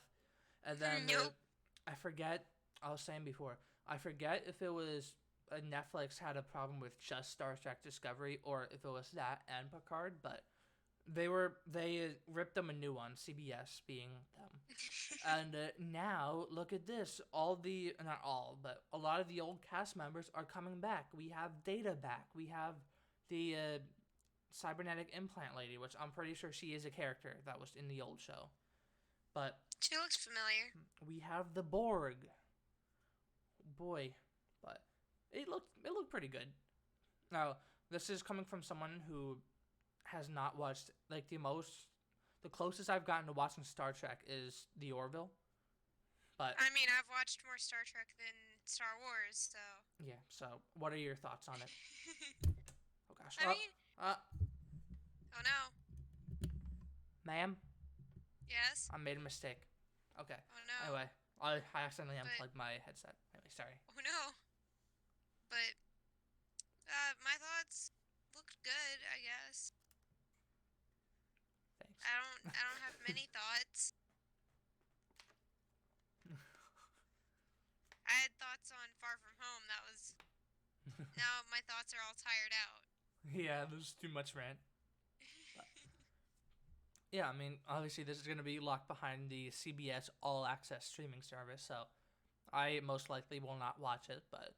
And then I forget, I was saying before, I forget if it was Netflix had a problem with just Star Trek Discovery, or if it was that and Picard, but they ripped them a new one, CBS being them. And now, look at this. Not all, but a lot of the old cast members are coming back. We have Data back. We have the cybernetic implant lady, which I'm pretty sure she is a character that was in the old show. But she looks familiar. We have the Borg. Boy, but it looked pretty good. Now, this is coming from someone who has not watched, like, the closest I've gotten to watching Star Trek is the Orville. But I mean, I've watched more Star Trek than Star Wars, so. Yeah, so what are your thoughts on it? Oh gosh. Oh no. Ma'am? Yes? I made a mistake. Okay. Oh no. Anyway, I accidentally unplugged my headset. Anyway, sorry. Oh no. But my thoughts looked good, I guess. Thanks. I don't have many thoughts. I had thoughts on Far From Home. That was. Now my thoughts are all tired out. Yeah, there's too much rant. Yeah, I mean, obviously this is going to be locked behind the CBS All Access streaming service, so I most likely will not watch it, but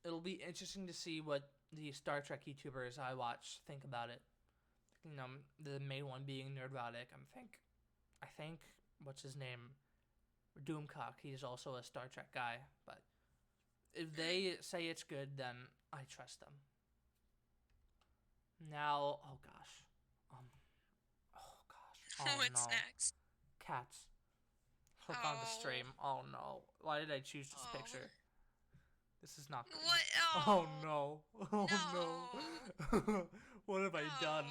it'll be interesting to see what the Star Trek YouTubers I watch think about it. The main one being Nerdrotic. I think, what's his name? Doomcock. He's also a Star Trek guy, but if they say it's good, then I trust them. Now, oh gosh. Oh, what's no. next? Cats. Click on the stream. Oh no. Why did I choose this picture? This is not good. What? Oh no. Oh no. What have I done?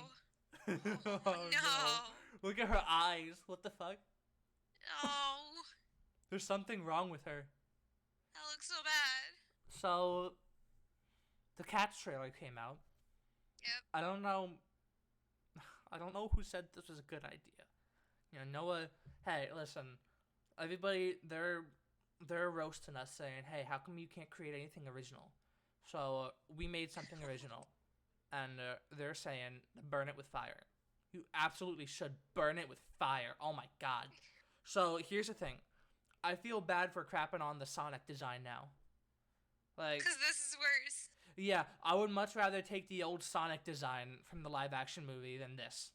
Oh no. Look at her eyes. What the fuck? Oh. There's something wrong with her. That looks so bad. So, the Cats trailer came out. Yep. I don't know who said this was a good idea. Noah, hey, listen, everybody they're roasting us saying, "Hey, how come you can't create anything original?" So we made something original, and they're saying burn it with fire. You absolutely should burn it with fire. Oh my god. So here's the thing. I feel bad for crapping on the Sonic design now. Like, because this is worse. yeah, I would much rather take the old Sonic design from the live action movie than this.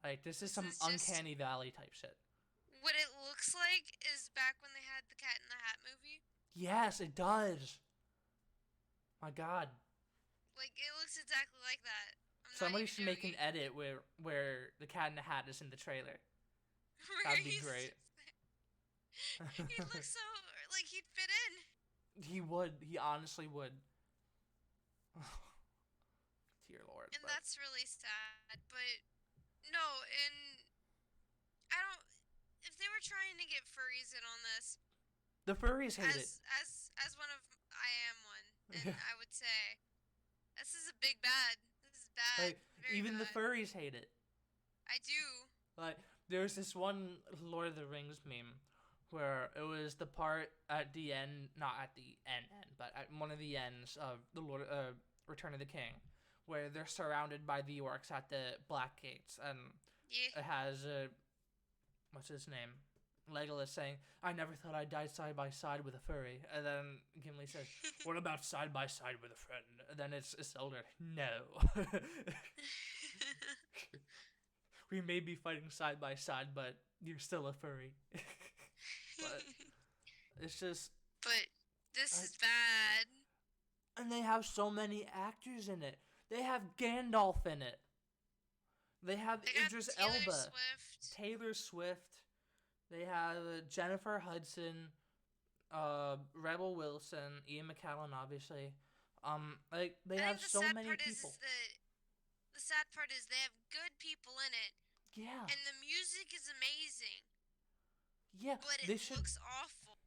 Like, this is some uncanny valley type shit. What it looks like is back when they had the Cat in the Hat movie. Yes, it does. My god. Like, it looks exactly like that. Somebody should make an edit where the Cat in the Hat is in the trailer. That'd be great. He looks so like he'd fit in. He would. He honestly would. Dear Lord. And that's really sad. But no, and I don't. If they were trying to get furries in on this, the furries hate it. As one of I am one, and I would say this is a big bad. This is bad. Like, even bad. the furries hate it. I do. Like, there's this one Lord of the Rings meme where it was the part at the end, not at the end, but at one of the ends of the Return of the King, where they're surrounded by the orcs at the Black Gates, and it has what's his name? Legolas saying, "I never thought I'd die side by side with a furry," and then Gimli says, "What about side by side with a friend?" And then it's Isildur, "No." We may be fighting side by side, but you're still a furry. But it's just. But this is bad. And they have so many actors in it. They have Gandalf in it. They have Idris Elba, Taylor Swift. They have Jennifer Hudson, Rebel Wilson, Ian McKellen, obviously. Like they have so many people. The sad part is they have good people in it. Yeah. And the music is amazing. Yeah. But it looks awful.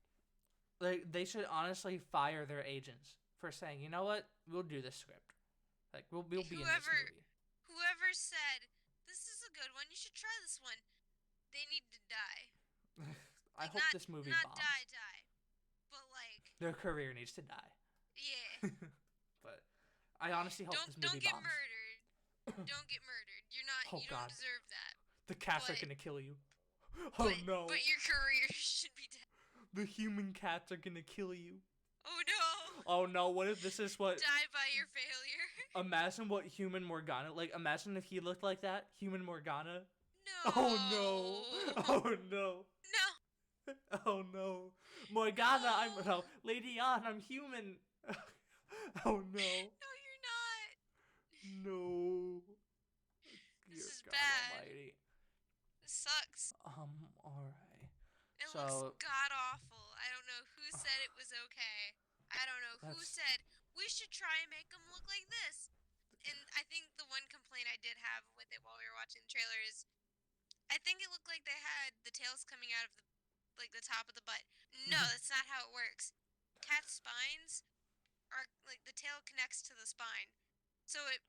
Like, they should honestly fire their agents for saying, "You know what? We'll do this script. Like, we'll be in this movie." Whoever said, "This is a good one, you should try this one," they need to die. I hope this movie bombs. Not die. But, like... Their career needs to die. Yeah. But I honestly hope this movie bombs. Don't get murdered. Don't get murdered. You don't deserve that. The cats are gonna kill you. Oh no. But your career should be dead. The human cats are gonna kill you. Oh no. Oh no, what if this is what... Die by your failure. Imagine what human Morgana... Like, imagine if he looked like that. Human Morgana. No. Oh no. Oh no. No. Oh no. Morgana, no. Lady Ann, I'm human. Oh no. No, you're not. No. This is bad. Almighty. This sucks. Alright. It looks god awful. I don't know who said it was okay. I don't know who said we should try and make them look like this. And I think the one complaint I did have with it while we were watching the trailer is I think it looked like they had the tails coming out of the top of the butt. No, that's not how it works. Cats' spines are like the tail connects to the spine. So it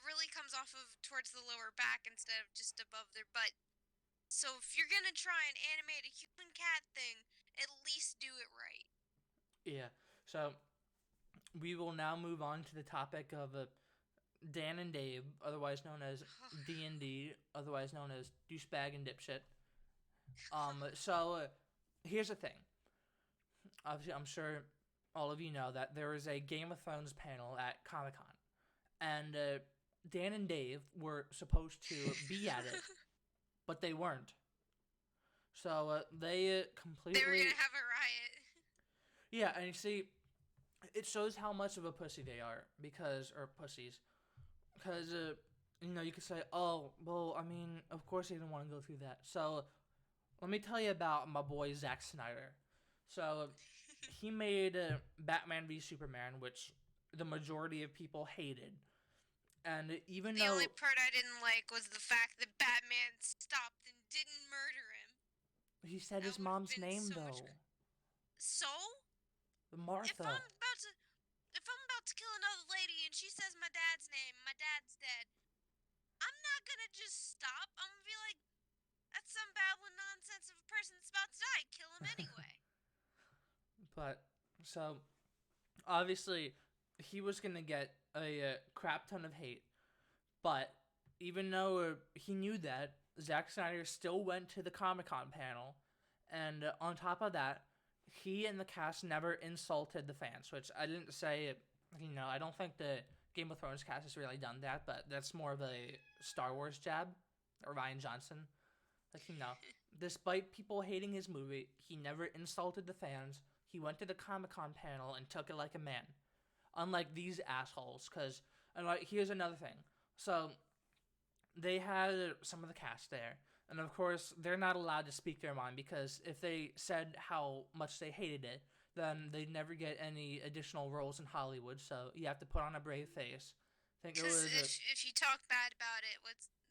really comes off of towards the lower back instead of just above their butt. So if you're gonna try and animate a human cat thing, at least do it right. Yeah. So we will now move on to the topic of Dan and Dave, otherwise known as D&D, otherwise known as douchebag and dipshit. So here's the thing. Obviously, I'm sure all of you know that there was a Game of Thrones panel at Comic-Con, and Dan and Dave were supposed to be at it, but they weren't. So they completely... They were gonna have a riot. Yeah, and you see, it shows how much of a pussy they are, or pussies, because, you could say, "Oh, well, I mean, of course they didn't want to go through that." So, let me tell you about my boy Zack Snyder. So, he made Batman v Superman, which the majority of people hated. And even the only part I didn't like was the fact that Batman stopped and didn't murder him. He said his mom's name, though. So? Martha. If I'm about to kill another lady and she says my dad's name, my dad's dead, I'm not gonna just stop. I'm gonna be like, that's some babbling nonsense of a person that's about to die. Kill him anyway. But, so, obviously, he was going to get a crap ton of hate. But, even though he knew that, Zack Snyder still went to the Comic-Con panel. And on top of that, he and the cast never insulted the fans, which I didn't say, I don't think the Game of Thrones cast has really done that, but that's more of a Star Wars jab, or Ryan Johnson. Despite people hating his movie, he never insulted the fans. He went to the Comic-Con panel and took it like a man. Unlike these assholes, because, here's another thing. So, they had some of the cast there, and of course, they're not allowed to speak their mind, because if they said how much they hated it, then they'd never get any additional roles in Hollywood, so you have to put on a brave face. Because if you talk bad about it,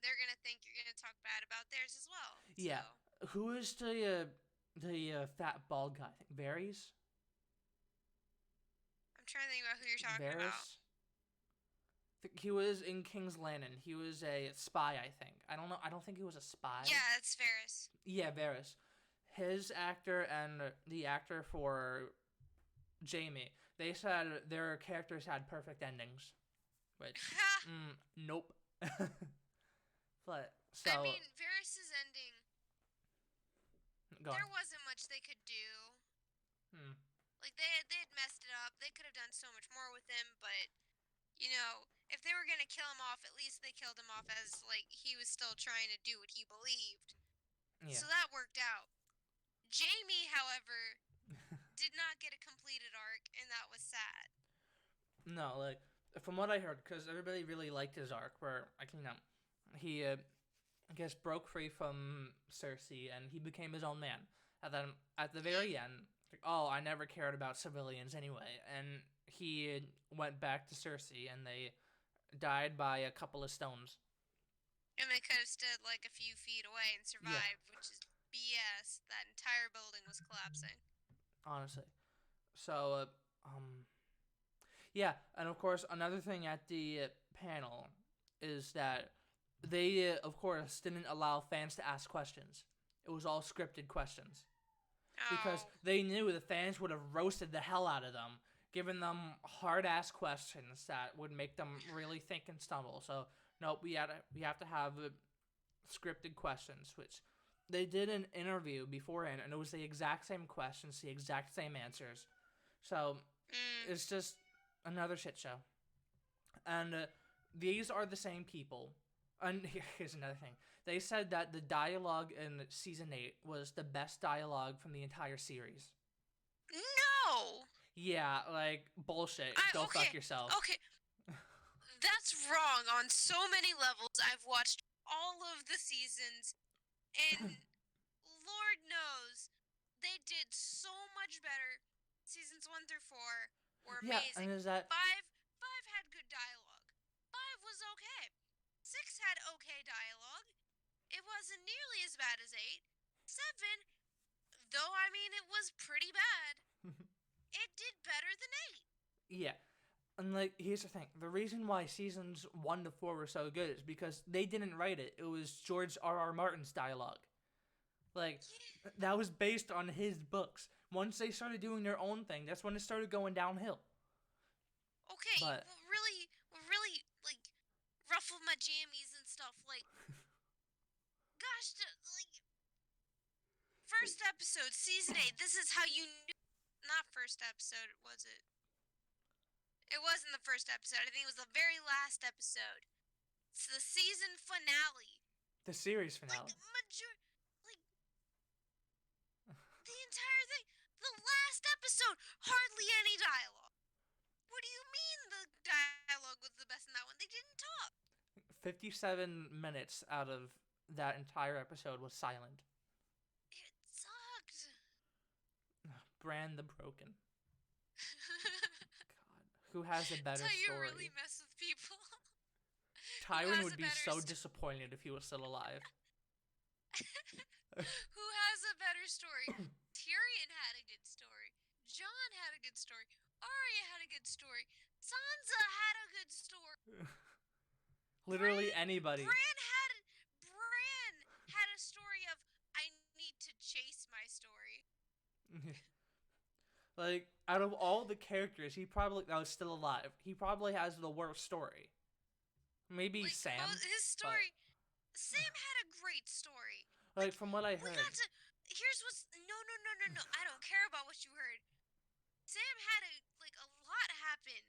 they're going to think you're going to talk bad about theirs as well. Yeah. So. Who is the fat bald guy? I think Varys? I'm trying to think about who you're talking about. He was in King's Landing. He was a spy, I think. I don't know. I don't think he was a spy. Yeah, it's Varys. Yeah, Varys. His actor and the actor for Jaime, they said their characters had perfect endings. Which, nope. But, so... I mean, Varys' ending, there wasn't much they could do. Like, they had messed it up. They could have done so much more with him, but, if they were going to kill him off, at least they killed him off as, like, he was still trying to do what he believed. Yeah. So that worked out. Jaime, however, did not get a completed arc, and that was sad. No, like, from what I heard, because everybody really liked his arc, where, he, I guess, broke free from Cersei, and he became his own man. And then, at the very end, I never cared about civilians anyway, and he went back to Cersei, and they died by a couple of stones. And they could have stood, like, a few feet away and survived, which is BS. That entire building was collapsing. Honestly. So, yeah, and of course, another thing at the panel is that they, of course, didn't allow fans to ask questions. It was all scripted questions. Because they knew the fans would have roasted the hell out of them, giving them hard-ass questions that would make them really think and stumble. So, nope, we have to have scripted questions, which they did an interview beforehand, and it was the exact same questions, the exact same answers. So, it's just another shit show. And these are the same people. And here's another thing. They said that the dialogue in Season 8 was the best dialogue from the entire series. No! Yeah, like, bullshit. Go fuck yourself. Okay. That's wrong on so many levels. I've watched all of the seasons, and Lord knows, they did so much better. Seasons 1 through 4 were amazing. Yeah, and is that... 5 had good dialogue. 5 was okay. 6 had okay dialogue. It wasn't nearly as bad as 8. 7, though, it was pretty bad. It did better than 8. Yeah. And, like, here's the thing. The reason why seasons 1 to 4 were so good is because they didn't write it. It was George R.R. Martin's dialogue. Like, that was based on his books. Once they started doing their own thing, that's when it started going downhill. Okay, what really, like, ruffled my jammies and stuff, like, gosh, like, first episode, Season 8, this is how you knew, not first episode, was it? It wasn't the first episode, I think it was the very last episode. It's the season finale. The series finale. Like, the entire thing, the last episode, hardly any dialogue. What do you mean the dialogue was the best in that one? They didn't talk. 57 minutes out of that entire episode was silent. It sucked. Bran the Broken. God, who has a better That's how story? You really mess with people. Tywin would be so disappointed if he was still alive. Who has a better story? Tyrion had a good story. Jon had a good story. Arya had a good story. Sansa had a good story. Literally anybody. Bran had a story of Like, out of all the characters, he probably that was still alive. He probably has the worst story. Maybe Like, Sam, his but story. Sam had a great story. like from what I We heard, got to. Here's what's. No, no, no, no, no. I don't care about what you heard. Sam had a lot happen.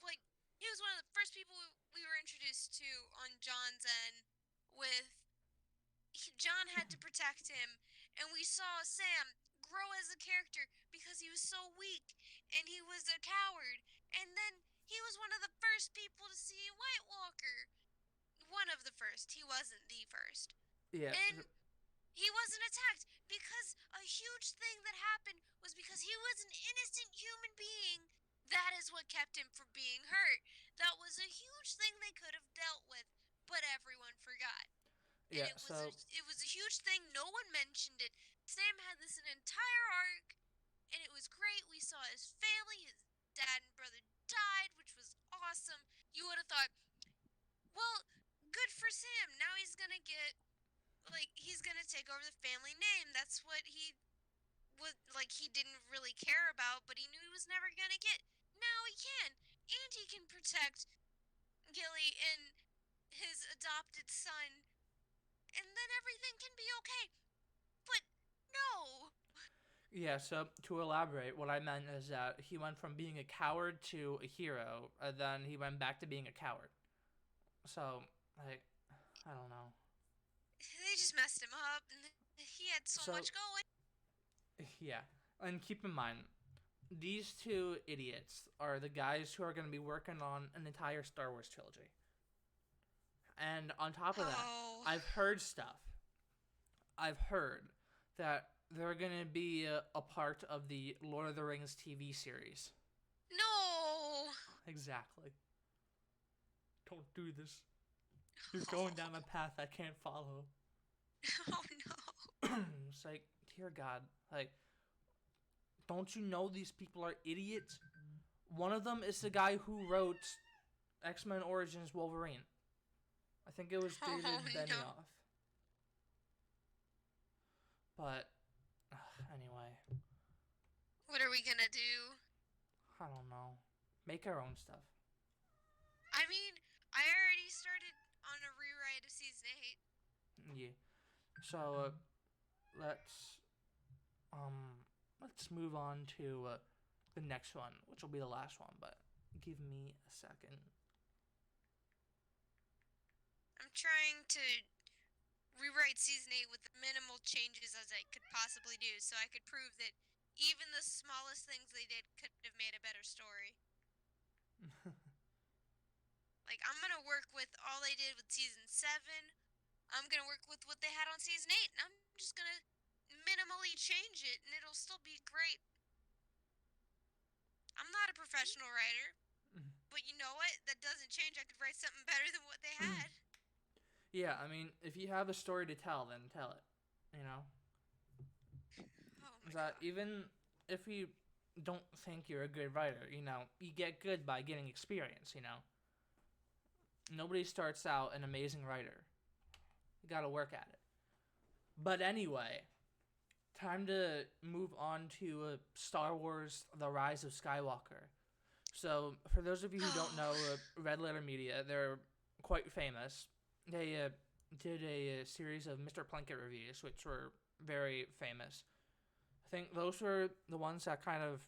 Like, he was one of the first people we were introduced to on John's end with. John had to protect him, and we saw Sam grow as a character because he was so weak and he was a coward. And then he was one of the first people to see White Walker. One of the first. He wasn't the first. yeah, And he wasn't attacked because a huge thing that happened was because he was an innocent human being. That is what kept him from being hurt. That was a huge thing they could have dealt with, but everyone forgot. And yeah. So it was a huge thing. No one mentioned it. Sam had this an entire arc, and it was great. We saw his family. His dad and brother died, which was awesome. You would have thought, well, good for Sam. Now he's gonna get he's gonna take over the family name. That's what he was he didn't really care about, but he knew he was never gonna get. Now he can, and he can protect Gilly and his adopted son, and then everything can be okay. But no. yeah, so to elaborate, what I meant is that he went from being a coward to a hero, and then he went back to being a coward. So, like, I don't know. They just messed him up, and he had so much going. Yeah, and keep in mind, these two idiots are the guys who are going to be working on an entire Star Wars trilogy. And on top of that, I've heard stuff. I've heard that they're going to be a part of the Lord of the Rings TV series. No. Exactly. Don't do this. You're going down a path I can't follow. Oh no. It's like, dear God, like, don't you know these people are idiots? One of them is the guy who wrote X-Men Origins Wolverine. I think it was David Benioff. No. But, anyway. What are we gonna do? I don't know. Make our own stuff. I mean, I already started on a rewrite of season 8. Yeah. So, let's move on to the next one, which will be the last one, but give me a second. I'm trying to rewrite season 8 with the minimal changes as I could possibly do, so I could prove that even the smallest things they did could have made a better story. I'm gonna work with all they did with season 7. I'm gonna work with what they had on season 8, and I'm just gonna minimally change it, and it'll still be great. I'm not a professional writer, but you know what? That doesn't change. I could write something better than what they had. Yeah, I mean, if you have a story to tell, then tell it. You know? Oh my God. Even if you don't think you're a good writer, you know, you get good by getting experience, you know? Nobody starts out an amazing writer. You gotta work at it. But anyway, time to move on to Star Wars The Rise of Skywalker. So, for those of you who don't know, Red Letter Media, they're quite famous. They did a series of Mr. Plinkett reviews, which were very famous. I think those were the ones that kind of,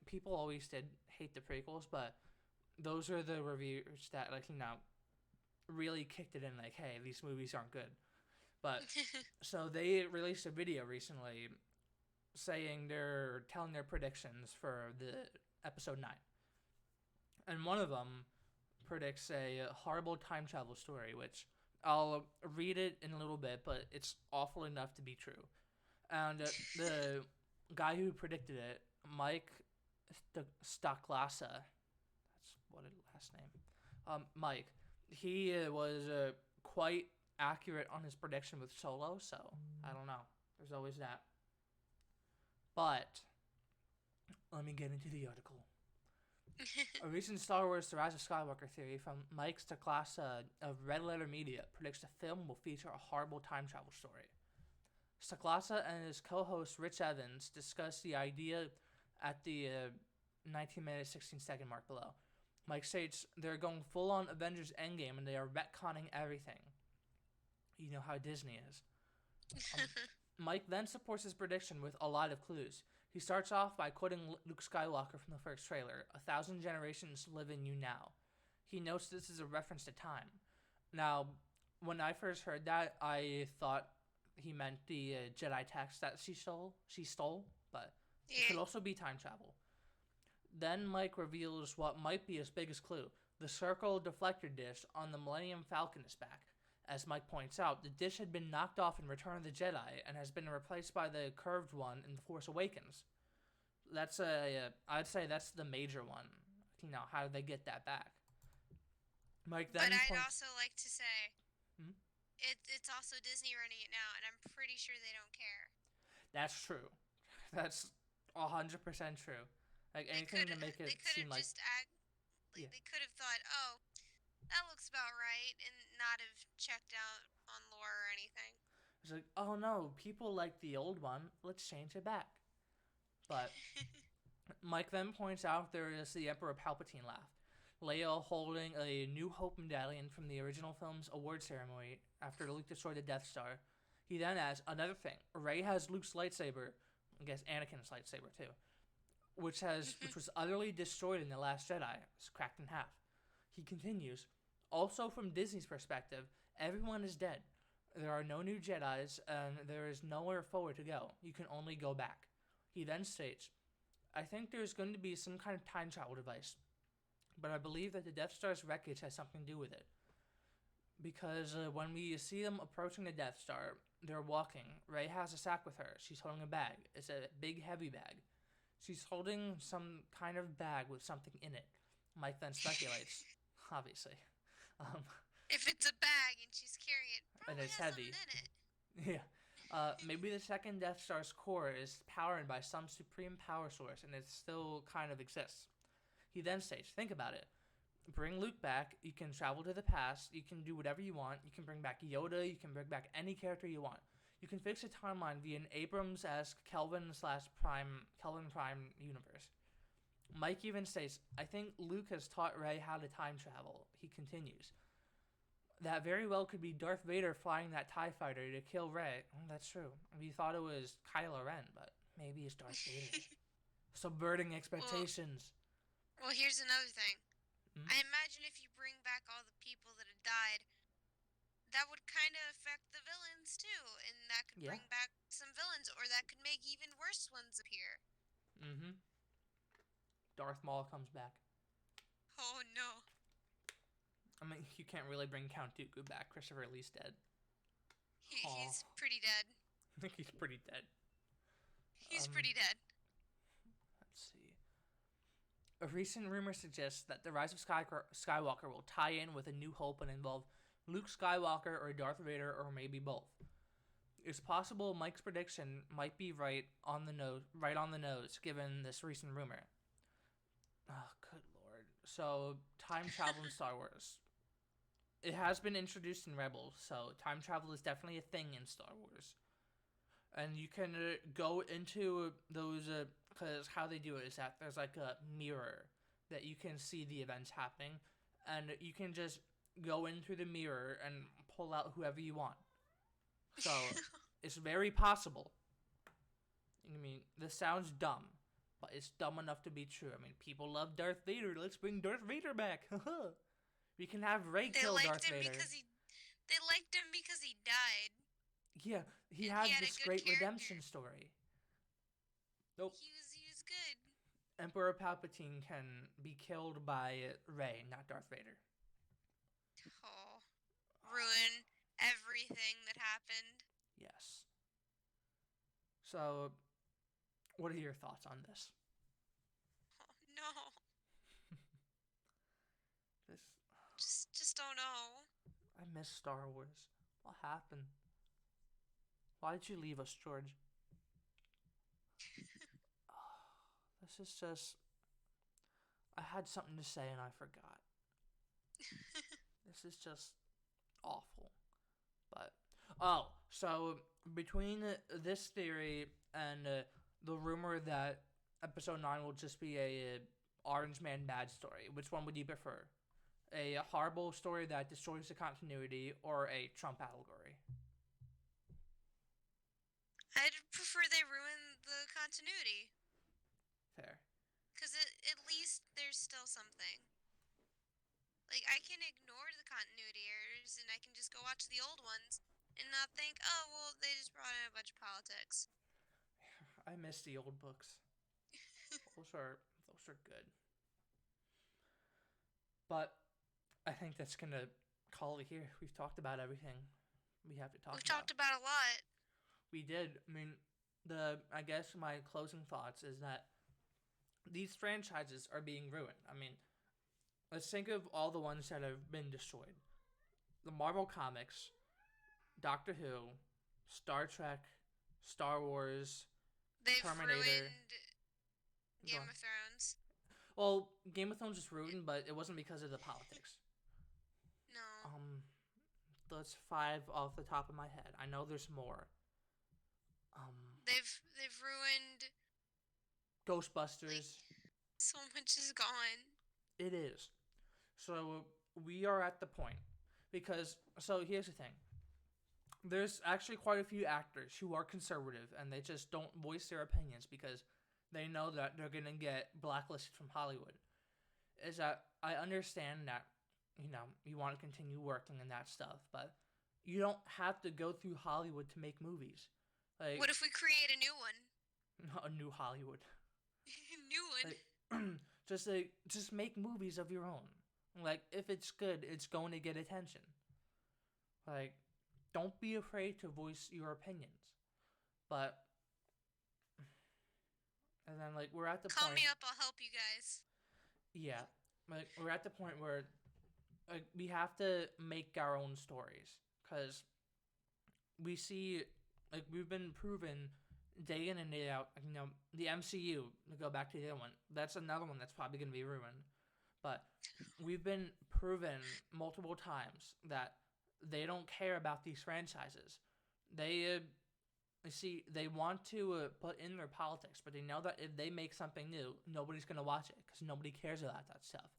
people always did hate the prequels, but those are the reviews that, really kicked it in, hey, these movies aren't good. But, so they released a video recently saying they're telling their predictions for the episode 9. And one of them predicts a horrible time travel story, which I'll read it in a little bit, but it's awful enough to be true. And the guy who predicted it, Mike Stoklasa, that's what his last name, Mike, he was quite accurate on his prediction with Solo, so I don't know. There's always that. But let me get into the article. A recent Star Wars The Rise of Skywalker theory from Mike Stoklasa of Red Letter Media predicts the film will feature a horrible time travel story. Saklasa and his co-host Rich Evans discuss the idea at the 19-minute 16-second mark below. Mike states they're going full on Avengers Endgame and they are retconning everything. You know how Disney is. Mike then supports his prediction with a lot of clues. He starts off by quoting Luke Skywalker from the first trailer, 1,000 generations live in you now. He notes this is a reference to time. Now, when I first heard that, I thought he meant the Jedi text that she stole, but it could also be time travel. Then Mike reveals what might be his biggest clue. The circle deflector dish on the Millennium Falcon is back. As Mike points out, the dish had been knocked off in Return of the Jedi and has been replaced by the curved one in The Force Awakens. I'd say that's the major one. You know, how did they get that back? Mike then But I'd also like to say, it's also Disney running it now, and I'm pretty sure they don't care. That's true. That's 100% true. Like anything to make it seem like they could have thought, oh, that looks about right, and not have checked out on lore or anything. It's like, oh no, people like the old one. Let's change it back. But Mike then points out there is the Emperor Palpatine laugh. Leia holding a New Hope medallion from the original film's award ceremony after Luke destroyed the Death Star. He then adds another thing. Rey has Luke's lightsaber, I guess Anakin's lightsaber too, which was utterly destroyed in The Last Jedi. It's cracked in half. He continues, also from Disney's perspective, everyone is dead. There are no new Jedis, and there is nowhere forward to go. You can only go back. He then states, I think there's going to be some kind of time travel device, but I believe that the Death Star's wreckage has something to do with it. Because when we see them approaching the Death Star, they're walking. Rey has a sack with her. She's holding a bag. It's a big, heavy bag. She's holding some kind of bag with something in it. Mike then speculates, obviously. If it's a bag and she's carrying it, probably and it's has heavy. Something in it. Yeah. Maybe the second Death Star's core is powered by some supreme power source and it still kind of exists. He then states, think about it. Bring Luke back. You can travel to the past. You can do whatever you want. You can bring back Yoda. You can bring back any character you want. You can fix a timeline via an Abrams-esque Kelvin Prime universe. Mike even states, I think Luke has taught Rey how to time travel. He continues, that very well could be Darth Vader flying that TIE fighter to kill Rey. That's true. We thought it was Kylo Ren, but maybe it's Darth Vader. Subverting expectations. Well, here's another thing. I imagine if you bring back all the people that have died, that would kind of affect the villains too, and that could bring back some villains, or that could make even worse ones appear. Darth Maul comes back. Oh no. I mean, you can't really bring Count Dooku back. Christopher Lee's dead. He's pretty dead. I think he's pretty dead. He's pretty dead. Let's see. A recent rumor suggests that the Rise of Skywalker will tie in with A New Hope and involve Luke Skywalker or Darth Vader or maybe both. It's possible Mike's prediction might be right on the nose, given this recent rumor. Oh, good lord. So, time travel in Star Wars. It has been introduced in Rebels, so time travel is definitely a thing in Star Wars. And you can go into those, because how they do it is that there's like a mirror that you can see the events happening, and you can just go in through the mirror and pull out whoever you want. So, it's very possible. I mean, this sounds dumb, but it's dumb enough to be true. I mean, people love Darth Vader. Let's bring Darth Vader back. We can have Rey kill Darth Vader. They liked him because he died. Yeah, he had this great redemption story. Nope. He was good. Emperor Palpatine can be killed by Rey, not Darth Vader. Oh, ruin everything that happened. Yes. So, what are your thoughts on this? Oh, no. Just don't know. I miss Star Wars. What happened? Why did you leave us, George? This is just... I had something to say and I forgot. This is just awful. But... Oh, so between this theory and the rumor that episode 9 will just be a Orange Man bad story, which one would you prefer? A horrible story that destroys the continuity, or a Trump allegory? I'd prefer they ruin the continuity. Fair. Because at least there's still something. Like, I can ignore the continuity errors, and I can just go watch the old ones and not think, oh, well, they just brought in a bunch of politics. I miss the old books. Those are good. But I think that's gonna call it here. We've talked about everything we have to talk about. We've talked about a lot. We did. I mean, I guess my closing thoughts is that these franchises are being ruined. I mean, let's think of all the ones that have been destroyed. The Marvel Comics, Doctor Who, Star Trek, Star Wars, They've Terminator. Ruined Game of Thrones. Well, Game of Thrones was ruined, but it wasn't because of the politics. No. That's 5 off the top of my head. I know there's more. They've ruined Ghostbusters. Like, so much is gone. It is. So we are at the point because here's the thing. There's actually quite a few actors who are conservative and they just don't voice their opinions because they know that they're gonna get blacklisted from Hollywood. Is that I understand that you want to continue working and that stuff, but you don't have to go through Hollywood to make movies. Like, what if we create a new one? A new Hollywood. New one. Just make movies of your own. Like, if it's good, it's going to get attention. Like, don't be afraid to voice your opinions. But, and then, like, we're at the Call point... me up, I'll help you guys. Yeah. Like, we're at the point where, like, we have to make our own stories. Because we see, like, we've been proven day in and day out, the MCU, to go back to the other one, that's another one that's probably going to be ruined. But we've been proven multiple times that they don't care about these franchises. They want to put in their politics, but they know that if they make something new, nobody's going to watch it because nobody cares about that stuff.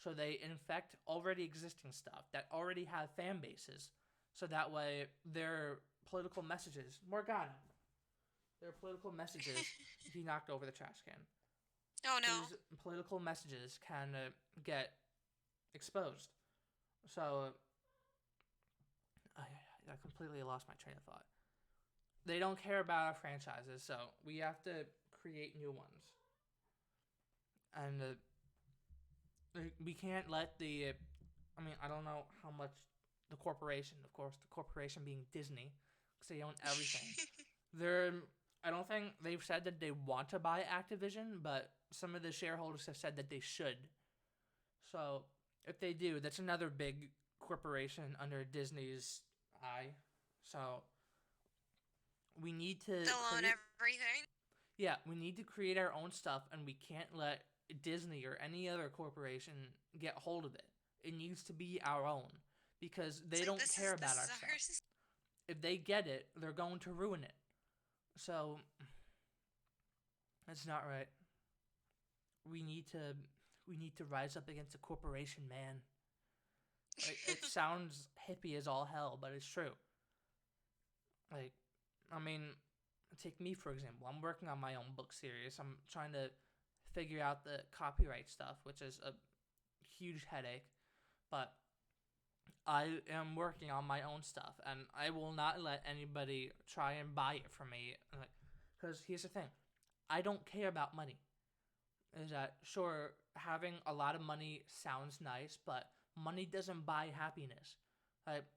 So they infect already existing stuff that already have fan bases, so that way their political messages, Morgana, their political messages, he knocked over the trash can. Oh no. These political messages can get exposed. So, I completely lost my train of thought. They don't care about our franchises, so we have to create new ones. And we can't let I don't know how much the corporation, of course, the corporation being Disney, because they own everything. I don't think they've said that they want to buy Activision, but some of the shareholders have said that they should. So, if they do, that's another big corporation under Disney's eye. So, we need to... They'll own everything. Yeah, we need to create our own stuff, and we can't let Disney or any other corporation get hold of it. It needs to be our own, because they don't care about our stuff. If they get it, they're going to ruin it. So, that's not right. We need to rise up against a corporation, man. Like, it sounds hippie as all hell, but it's true. Like, I mean, take me for example. I'm working on my own book series. I'm trying to figure out the copyright stuff, which is a huge headache. But I am working on my own stuff, and I will not let anybody try and buy it from me. Because here's the thing. I don't care about money. Is that, sure, having a lot of money sounds nice, but money doesn't buy happiness.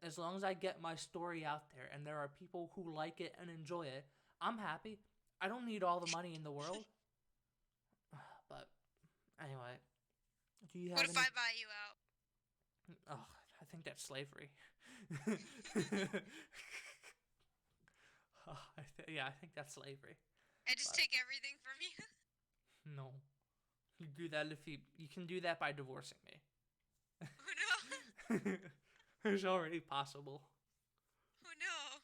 As long as I get my story out there and there are people who like it and enjoy it, I'm happy. I don't need all the money in the world. But anyway, do you have What if I buy you out? Oh, I think that's slavery. I think that's slavery. I just take everything from you? No. You do that you can do that by divorcing me. Oh no. It's already possible. Oh no.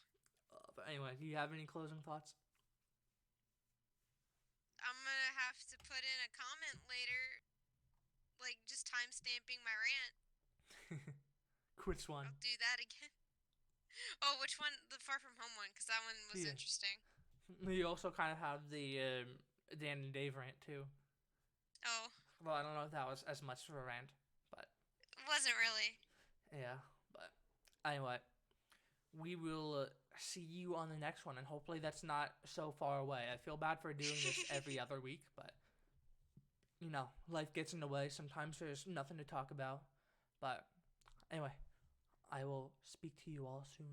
But anyway, do you have any closing thoughts? I'm gonna have to put in a comment later, like just time stamping my rant. Which one? I'll do that again. Oh, which one? The Far From Home one, because that one was interesting. You also kind of have the Dan and Dave rant too. Oh. Well, I don't know if that was as much of a rant, but it wasn't really. Yeah, but anyway, we will see you on the next one, and hopefully that's not so far away. I feel bad for doing this every other week, but life gets in the way. Sometimes there's nothing to talk about, but anyway, I will speak to you all soon.